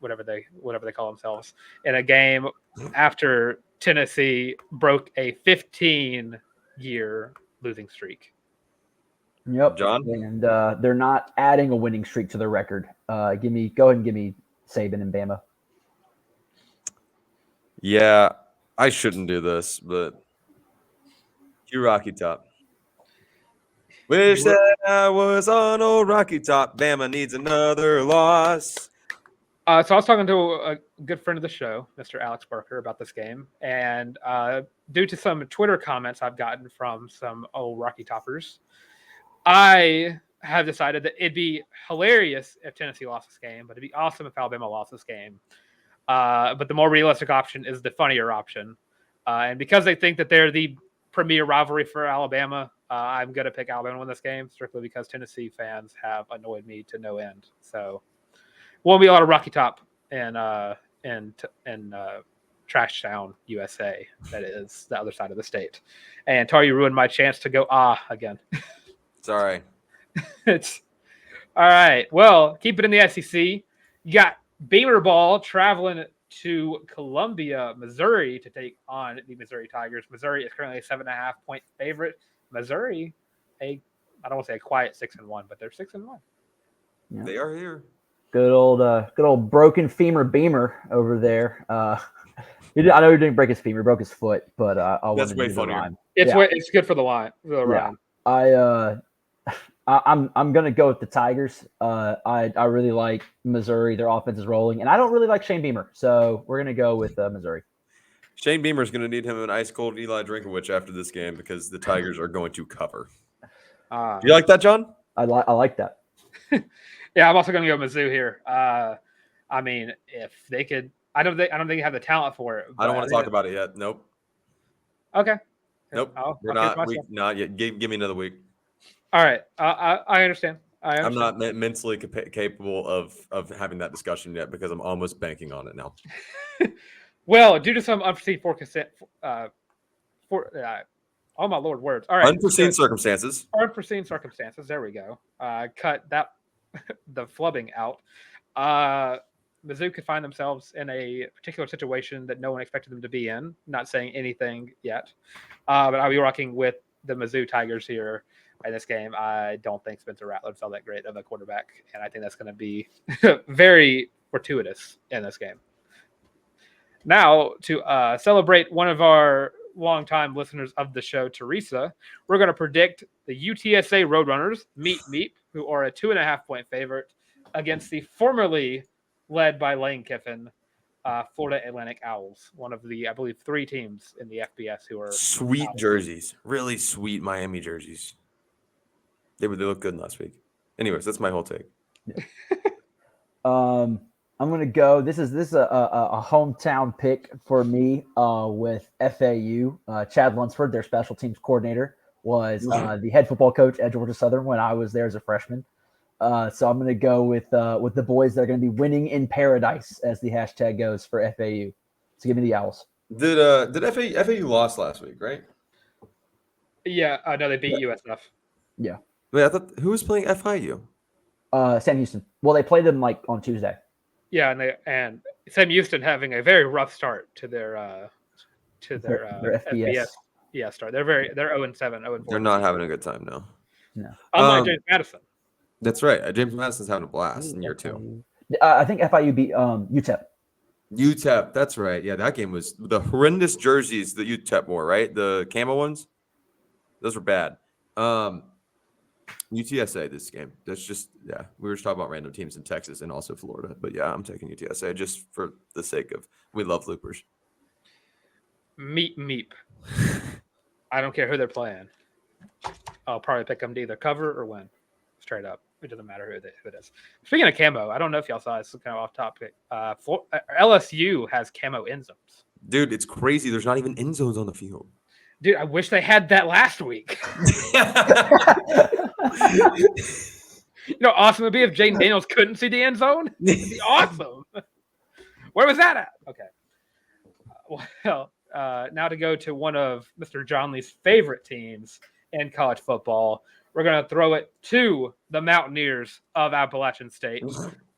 whatever they call themselves, in a game after Tennessee broke a 15-year losing streak. Yep. John? And they're not adding a winning streak to their record. Go ahead and give me Saban and Bama. Yeah, I shouldn't do this, but Hugh Rocky Top. Wish that I was on old Rocky Top. Bama needs another loss. So I was talking to a good friend of the show, Mr. Alex Barker, about this game. And due to some Twitter comments I've gotten from some old Rocky Toppers, I have decided that it'd be hilarious if Tennessee lost this game, but it'd be awesome if Alabama lost this game. But the more realistic option is the funnier option. And because they think that they're the premier rivalry for Alabama, I'm going to pick Alabama to win this game strictly because Tennessee fans have annoyed me to no end. So won't be a lot of Rocky Top in Trash Town, USA. That is the other side of the state. And Tar, you ruined my chance to go again. Sorry. It's all right. Well, keep it in the SEC. You got Beamer Ball traveling to Columbia, Missouri to take on the Missouri Tigers. Missouri is currently a 7.5-point favorite. Missouri, I don't want to say a quiet 6-1, but they're 6-1. Yeah. They are here. Good old broken femur Beamer over there. I know he didn't break his femur, broke his foot, but That's way funnier. It's good for the line. Yeah. I'm gonna go with the Tigers. I really like Missouri. Their offense is rolling, and I don't really like Shane Beamer, so we're gonna go with Missouri. Shane Beamer's going to need him an ice cold Eli Drinkowich after this game because the Tigers are going to cover. Do you like that, John? I like that. Yeah, I'm also going to go Mizzou here. I mean, if they could, I don't think they have the talent for it. I don't want to talk about it yet. Nope. Okay. Nope. We're not. Not yet. Give me another week. All right. I understand. I'm not mentally capable of having that discussion yet because I'm almost banking on it now. Well, due to some unforeseen oh my Lord, words. All right. Unforeseen circumstances. Unforeseen circumstances. There we go. Cut that the flubbing out. Mizzou could find themselves in a particular situation that no one expected them to be in. Not saying anything yet, but I'll be rocking with the Mizzou Tigers here in this game. I don't think Spencer Rattler's all that great of a quarterback, and I think that's going to be very fortuitous in this game. Now, to celebrate one of our longtime listeners of the show, Teresa, we're going to predict the UTSA Roadrunners, Meep, who are a 2.5-point favorite against the formerly led by Lane Kiffin, Florida Atlantic Owls, one of the, I believe, 3 teams in the FBS who are sweet jerseys, really sweet Miami jerseys. They look good last week. Anyways, that's my whole take. Yeah. I'm gonna go. This is a hometown pick for me with FAU. Chad Lunsford, their special teams coordinator, was the head football coach at Georgia Southern when I was there as a freshman. So I'm gonna go with the boys that are gonna be winning in paradise, as the hashtag goes for FAU. So give me the Owls. Did FAU lost last week, right? Yeah, no, they beat USF. Yeah. Wait, I thought who was playing FIU? Sam Houston. Well, they played them like on Tuesday. Yeah, and Sam Houston having a very rough start to their FBS. Yeah, start. They're 0-7, 0-4. They're not having a good time now. No. Unlike James Madison. That's right. James Madison's having a blast in year 2. I think FIU beat UTEP. UTEP, that's right. Yeah, that game was the horrendous jerseys that UTEP wore, right? The camo ones. Those were bad. UTSA this game. That's just, yeah. We were just talking about random teams in Texas and also Florida. But yeah, I'm taking UTSA just for the sake of we love loopers. Meep. I don't care who they're playing. I'll probably pick them to either cover or win. Straight up. It doesn't matter who it is. Speaking of camo, I don't know if y'all saw this. It's kind of off topic. LSU has camo end zones. Dude, it's crazy. There's not even end zones on the field. Dude, I wish they had that last week. You know, awesome it would be if Jaden Daniels couldn't see the end zone. It'd be awesome. Where was that at? Okay. Well, now to go to one of Mr. Johnley's favorite teams in college football. We're going to throw it to the Mountaineers of Appalachian State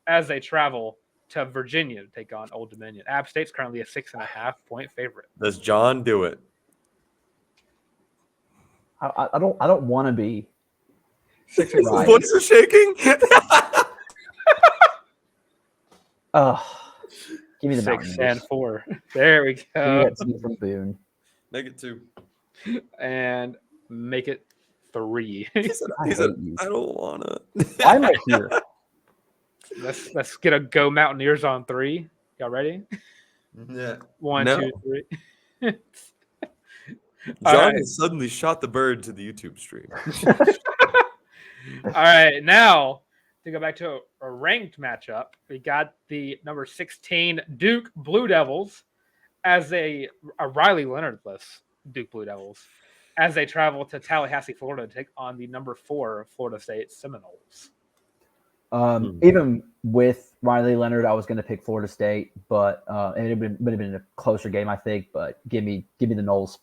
as they travel to Virginia to take on Old Dominion. App State's currently a 6.5-point favorite. Does John do it? I don't want to be. Right. What's the shaking? Give me the 6 and 4. There we go. From Boone. Make it 2. And make it 3. He said, I don't want to. Why am I here? Let's get a go Mountaineers on 3. Y'all ready? Yeah. 1, 2, 3. John has suddenly shot the bird to the YouTube stream. All right, now to go back to a ranked matchup, we got the number 16 Duke Blue Devils as a Riley Leonard-less Duke Blue Devils as they travel to Tallahassee, Florida to take on the number 4 Florida State Seminoles. Even with Riley Leonard, I was going to pick Florida State, but it would have been a closer game, I think. But give me the Noles.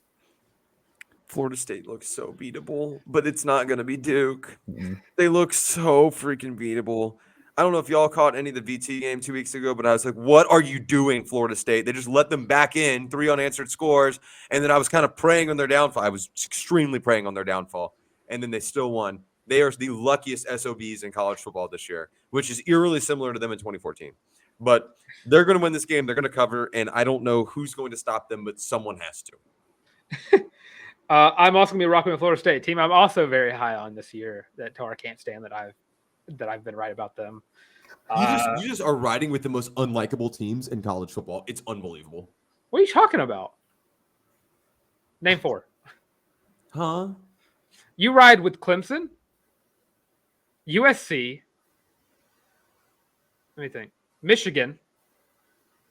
Florida State looks so beatable, but it's not going to be Duke. Mm-hmm. They look so freaking beatable. I don't know if y'all caught any of the VT game 2 weeks ago, but I was like, what are you doing, Florida State? They just let them back in, 3 unanswered scores, and then I was kind of praying on their downfall. I was extremely praying on their downfall, and then they still won. They are the luckiest SOBs in college football this year, which is eerily similar to them in 2014. But they're going to win this game. They're going to cover, and I don't know who's going to stop them, but someone has to. I'm also going to be rocking with Florida State team. I'm also very high on this year that Tar can't stand that I've been right about them. You just are riding with the most unlikable teams in college football. It's unbelievable. What are you talking about? Name 4. Huh? You ride with Clemson, USC. Let me think. Michigan.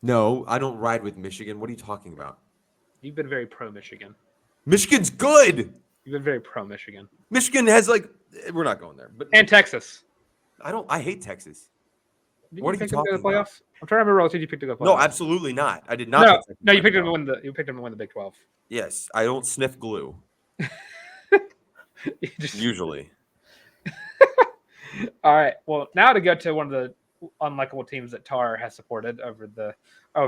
No, I don't ride with Michigan. What are you talking about? You've been very pro Michigan. Michigan's good. You've been very pro Michigan. Michigan has we're not going there. But And Texas. I hate Texas. Did What you are pick you them to the talking about? playoffs? I'm trying to remember what team you picked to go playoffs. No, absolutely not. I did not. No, pick Texas no, you to picked go. them to win the. You picked them to win the Big 12. Yes, I don't sniff glue. Usually. All right. Well, now to go to one of the unlikable teams that Tarr has supported over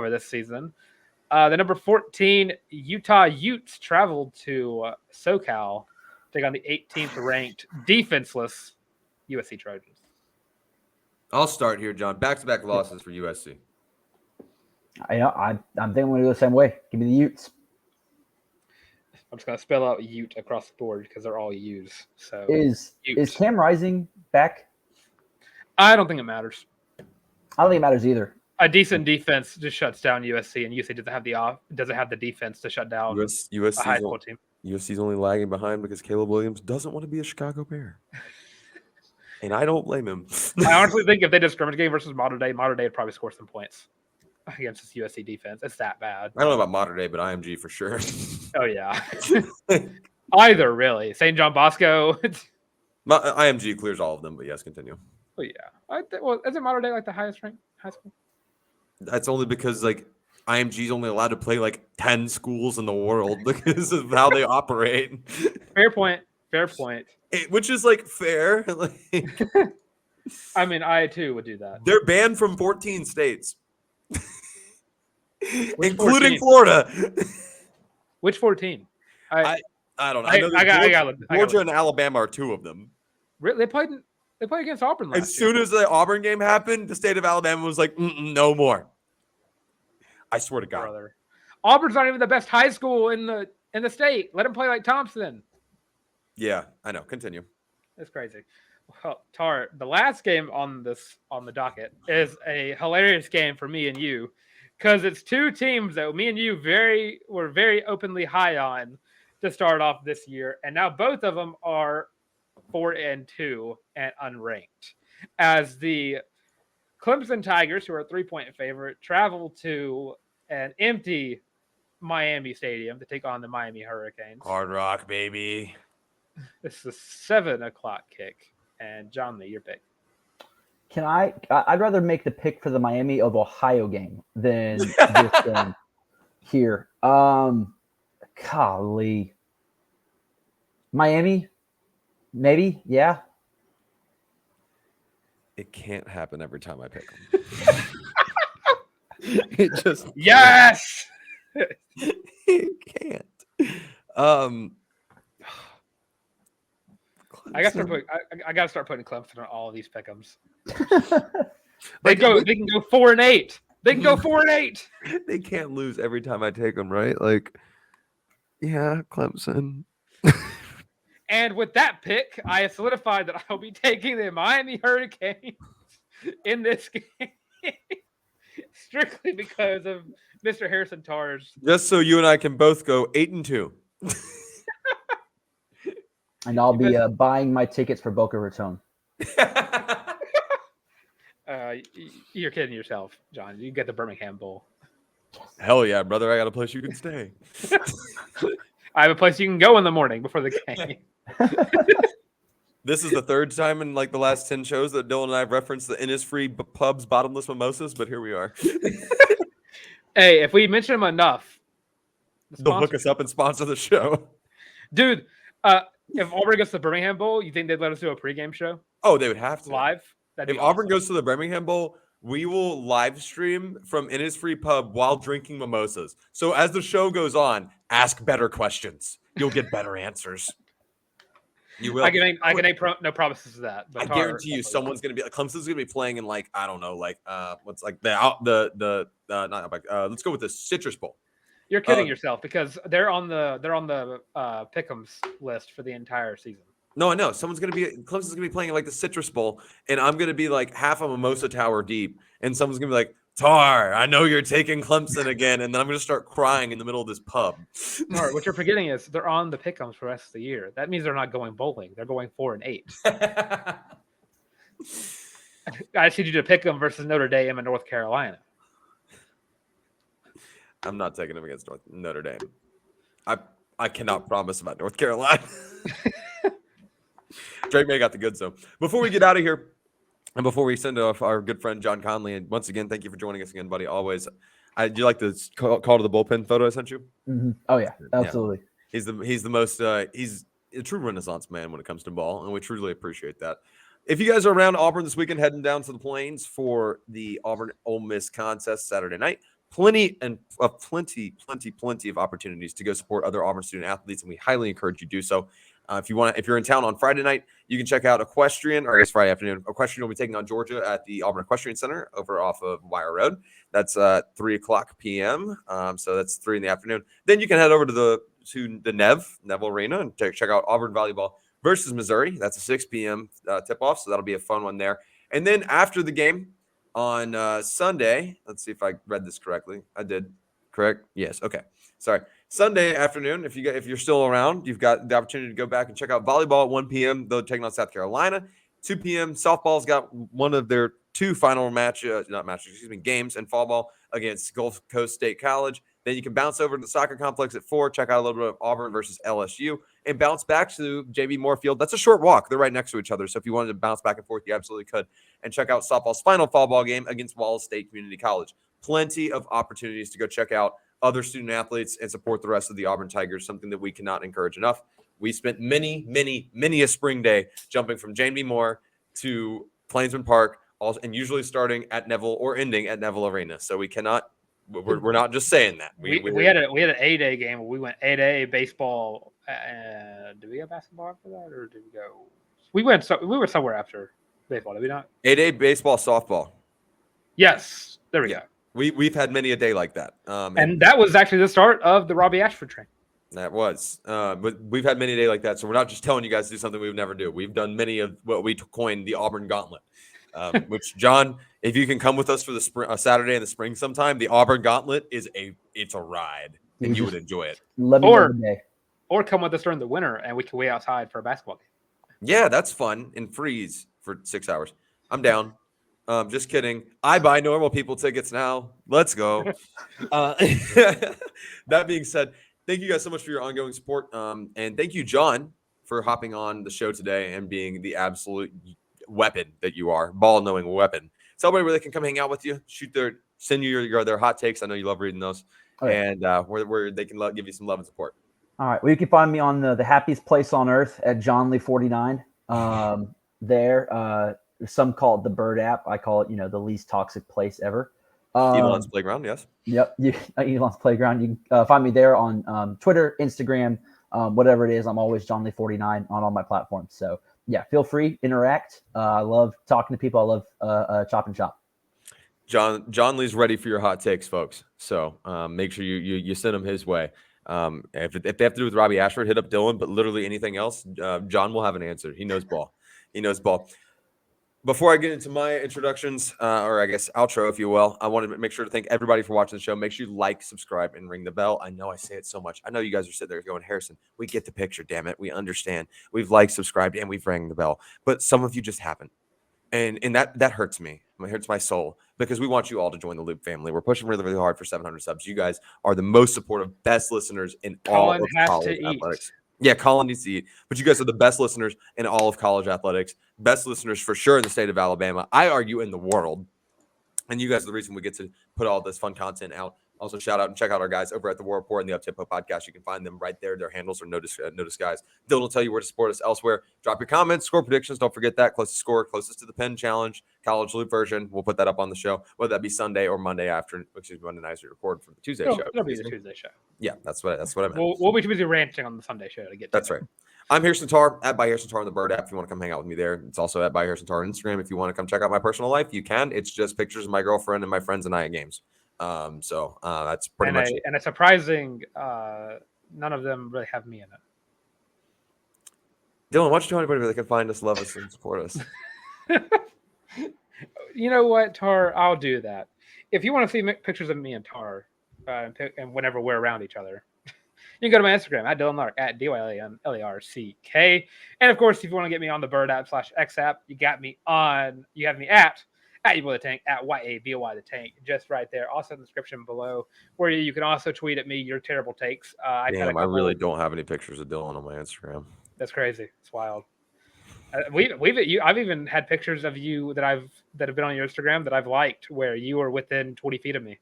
this season. The number 14 Utah Utes traveled to SoCal to take on the 18th ranked defenseless USC Trojans. I'll start here, John. Back-to-back losses for USC. I'm thinking I'm going to go the same way. Give me the Utes. I'm just going to spell out Ute across the board because they're all U's. So Is Cam Rising back? I don't think it matters. I don't think it matters either. A decent defense just shuts down USC, and USC doesn't have the defense to shut down a high school team. USC's only lagging behind because Caleb Williams doesn't want to be a Chicago Bear. And I don't blame him. I honestly think if they did a scrimmage game versus Modern Day would probably score some points against this USC defense. It's that bad. I don't know about Modern Day, but IMG for sure. Oh, yeah. Either, really. St. John Bosco. IMG clears all of them, but yes, continue. Oh, yeah. Well, isn't Modern Day like the highest ranked high school? That's only because IMG is only allowed to play 10 schools in the world because of how they operate. Fair point. Which is fair. I mean, I too would do that. They're banned from 14 states, including 14? Florida. Which 14? I don't know. I got Georgia and Alabama are 2 of them. Really? They played against Auburn last year. As soon as the Auburn game happened, the state of Alabama was like, no more. I swear to God. Brother. Auburn's not even the best high school in the state. Let them play like Thompson. Yeah, I know. Continue. That's crazy. Well, Tarr, the last game on the docket is a hilarious game for me and you because it's 2 teams that me and you were very openly high on to start off this year, and now both of them are 4-2 and unranked. As the Clemson Tigers, who are a 3-point favorite, travel to an empty Miami Stadium to take on the Miami Hurricanes. Hard Rock, baby. This is a 7:00 kick. And John Lee, your pick. I'd rather make the pick for the Miami of Ohio game than this game here. Golly. Miami? Maybe? Yeah. It can't happen every time I pick them. It just Yes. it can't. I gotta start putting Clemson on all of these pick'ems. They can go 4-8. They can go 4-8. They can't lose every time I take them, right? Yeah, Clemson. And with that pick, I have solidified that I'll be taking the Miami Hurricanes in this game. Strictly because of Mr. Harrison Tarr's. Just so you and I can both go 8-2. And I'll be buying my tickets for Boca Raton. You're kidding yourself, John. You get the Birmingham Bowl. Hell yeah, brother. I got a place you can stay. I have a place you can go in the morning before the game. This is the 3rd time in the last 10 shows that Dylan and I have referenced the Innisfree Pub's bottomless mimosas, but here we are. Hey, if we mention them enough, they'll hook us up and sponsor the show. Dude, if Auburn gets the Birmingham Bowl, you think they'd let us do a pregame show? Oh, they would have to. Live? If Auburn goes to the Birmingham Bowl, we will live stream from Innisfree Pub while drinking mimosas. So as the show goes on, ask better questions. You'll get better answers. You will. I can make no promises to that. But I guarantee you, someone's gonna be Clemson's gonna be playing in let's go with the Citrus Bowl. You're kidding yourself because they're on the Pick'ems list for the entire season. No, I know. Clemson's gonna be playing in the Citrus Bowl, and I'm gonna be half a mimosa tower deep, and someone's gonna be like, Tar, I know you're taking Clemson again, and then I'm going to start crying in the middle of this pub. All right, what you're forgetting is they're on the pick'ems for the rest of the year. That means they're not going bowling. They're going 4-8. I just need you to pick them versus Notre Dame and North Carolina. I'm not taking them against Notre Dame. I cannot promise about North Carolina. Drake May got the goods, though. Before we get out of here, and before we send off our good friend John Conley, and once again, thank you for joining us again, buddy. Always. Do you like the call to the bullpen photo I sent you? Mm-hmm. Oh yeah, absolutely. Yeah. He's the most he's a true Renaissance man when it comes to ball, and we truly appreciate that. If you guys are around Auburn this weekend, heading down to the Plains for the Auburn Ole Miss contest Saturday night, plenty of opportunities to go support other Auburn student athletes, and we highly encourage you to do so. If you're in town on Friday night, you can check out Equestrian, or I guess Friday afternoon. Equestrian will be taking on Georgia at the Auburn Equestrian Center over off of Wire Road. That's 3:00 p.m. So that's 3 in the afternoon. Then you can head over to the Neville Arena and check out Auburn volleyball versus Missouri. That's a 6 p.m. Tip-off, so that'll be a fun one there. And then after the game on Sunday, let's see if I read this correctly. I did. Correct? Yes. Okay. Sorry. Sunday afternoon, if you're still around, you've got the opportunity to go back and check out volleyball at 1 p.m. They're taking on South Carolina. 2 p.m. Softball's got one of their two final games, and fall ball against Gulf Coast State College. Then you can bounce over to the soccer complex at 4, check out a little bit of Auburn versus LSU, and bounce back to JB Moore Field. That's a short walk. They're right next to each other. So if you wanted to bounce back and forth, you absolutely could. And check out softball's final fall ball game against Wallace State Community College. Plenty of opportunities to go check out other student athletes and support the rest of the Auburn Tigers, something that we cannot encourage enough. We spent many a spring day jumping from Jane B. Moore to Plainsman Park, and usually starting at Neville or ending at Neville Arena. So we cannot. We're not just saying that. We had an A-Day game where we went A-Day baseball. Did we have basketball after that, or did we go? We were somewhere after baseball. Did we not? A-Day baseball, softball. Yes, there we go. We've had many a day like that. And that was actually the start of the Robbie Ashford train. That was. But we've had many a day like that. So we're not just telling you guys to do something we would never do. We've done many of what we coined the Auburn Gauntlet, which, John, if you can come with us for the Saturday in the spring sometime, the Auburn Gauntlet it's a ride, and you would enjoy it. Or come with us during the winter, and we can wait outside for a basketball game. Yeah, that's fun, and freeze for 6 hours. I'm down. Just kidding. I buy normal people tickets now. Let's go. That being said, thank you guys so much for your ongoing support. And thank you, John, for hopping on the show today and being the absolute weapon that you are, ball-knowing weapon. Tell everybody where they can come hang out with you, send you their hot takes. I know you love reading those. And where they can give you some love and support. All right. Well, you can find me on the happiest place on earth at John Lee 49. Some call it the Bird app. I call it, the least toxic place ever. Elon's Playground, yes. Yep. Elon's Playground. You can find me there on Twitter, Instagram, whatever it is. I'm always John Lee 49 on all my platforms. So, yeah, feel free, interact. I love talking to people. I love chop and shop. John Lee's ready for your hot takes, folks. So make sure you send them his way. If they have to do with Robbie Ashford, hit up Dylan. But literally anything else, John will have an answer. He knows ball. Before I get into my introductions, or I guess outro, if you will, I want to make sure to thank everybody for watching the show. Make sure you like, subscribe, and ring the bell. I know I say it so much. I know you guys are sitting there going, Harrison, we get the picture, damn it. We understand. We've liked, subscribed, and we've rang the bell. But some of you just haven't. And that hurts me. It hurts my soul because we want you all to join the Loop family. We're pushing really, really hard for 700 subs. You guys are the most supportive, best listeners in all of college athletics. Yeah, Colin needs to eat. But you guys are the best listeners in all of college athletics. Best listeners for sure in the state of Alabama. I argue in the world. And you guys are the reason we get to put all this fun content out. Also, shout out and check out our guys over at the War Report and the Up Tempo podcast. You can find them right there. Their handles are Notice Guys. Dylan will tell you where to support us elsewhere. Drop your comments, score predictions. Don't forget that. Closest score, closest to the pen challenge, College Loop version. We'll put that up on the show, whether that be Sunday or Monday after, which is Monday night we record for the Tuesday show. It'll be the Tuesday show. Yeah, that's what I meant. We'll be too busy ranting on the Sunday show to get to That's right. I'm Harrison Tarr, at by Harrison Tarr on the Bird app. If you want to come hang out with me there, it's also at by Harrison Tarr on Instagram. If you want to come check out my personal life, you can. It's just pictures of my girlfriend and my friends and I at games. So that's pretty much it. And it's surprising none of them really have me in it. Dylan, why don't you tell anybody where they can find us, love us, and support us? You know what, Tar? I'll do that. if you want to see pictures of me and Tar, and whenever we're around each other, you can go to my Instagram at Dylan Larck at DYLARCK. And of course, if you want to get me on the Bird app /X app, you have me at Yaboy the Tank at YABOY the Tank, just right there. Also in the description below, where you can also tweet at me your terrible takes. I really don't have any pictures of Dylan on my Instagram. That's crazy. It's wild. I've even had pictures of you that have been on your Instagram that I've liked where you were within 20 feet of me.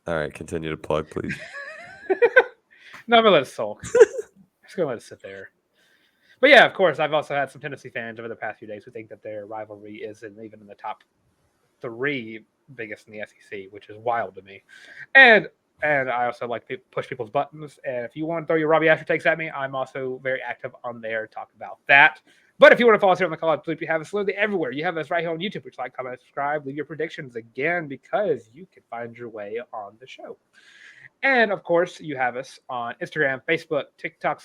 All right, continue to plug, please. No, I'm gonna let it sulk. I'm just gonna let it sit there. But yeah, of course, I've also had some Tennessee fans over the past few days who think that their rivalry isn't even in the top 3 biggest in the SEC, which is wild to me. And I also like to push people's buttons. And if you want to throw your Robbie Asher takes at me, I'm also very active on there to talk about that. But if you want to follow us here on the College Loop, you have us literally everywhere. You have us right here on YouTube, which like, comment, subscribe, leave your predictions again, because you can find your way on the show. And of course, you have us on Instagram, Facebook, TikTok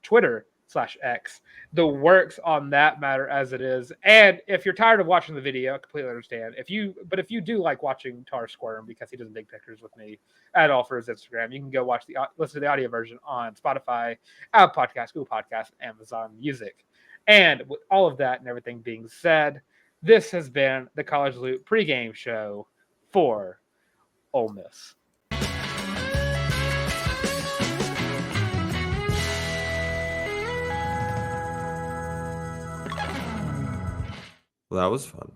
/Twitter /X. The works on that matter as it is. And if you're tired of watching the video, I completely understand. If you do like watching Tar squirm because he doesn't take pictures with me at all for his Instagram, you can go listen to the audio version on Spotify, Apple Podcasts, Google Podcasts, and Amazon Music. And with all of that and everything being said, this has been the College Loop Pregame Show for Ole Miss. Well, that was fun.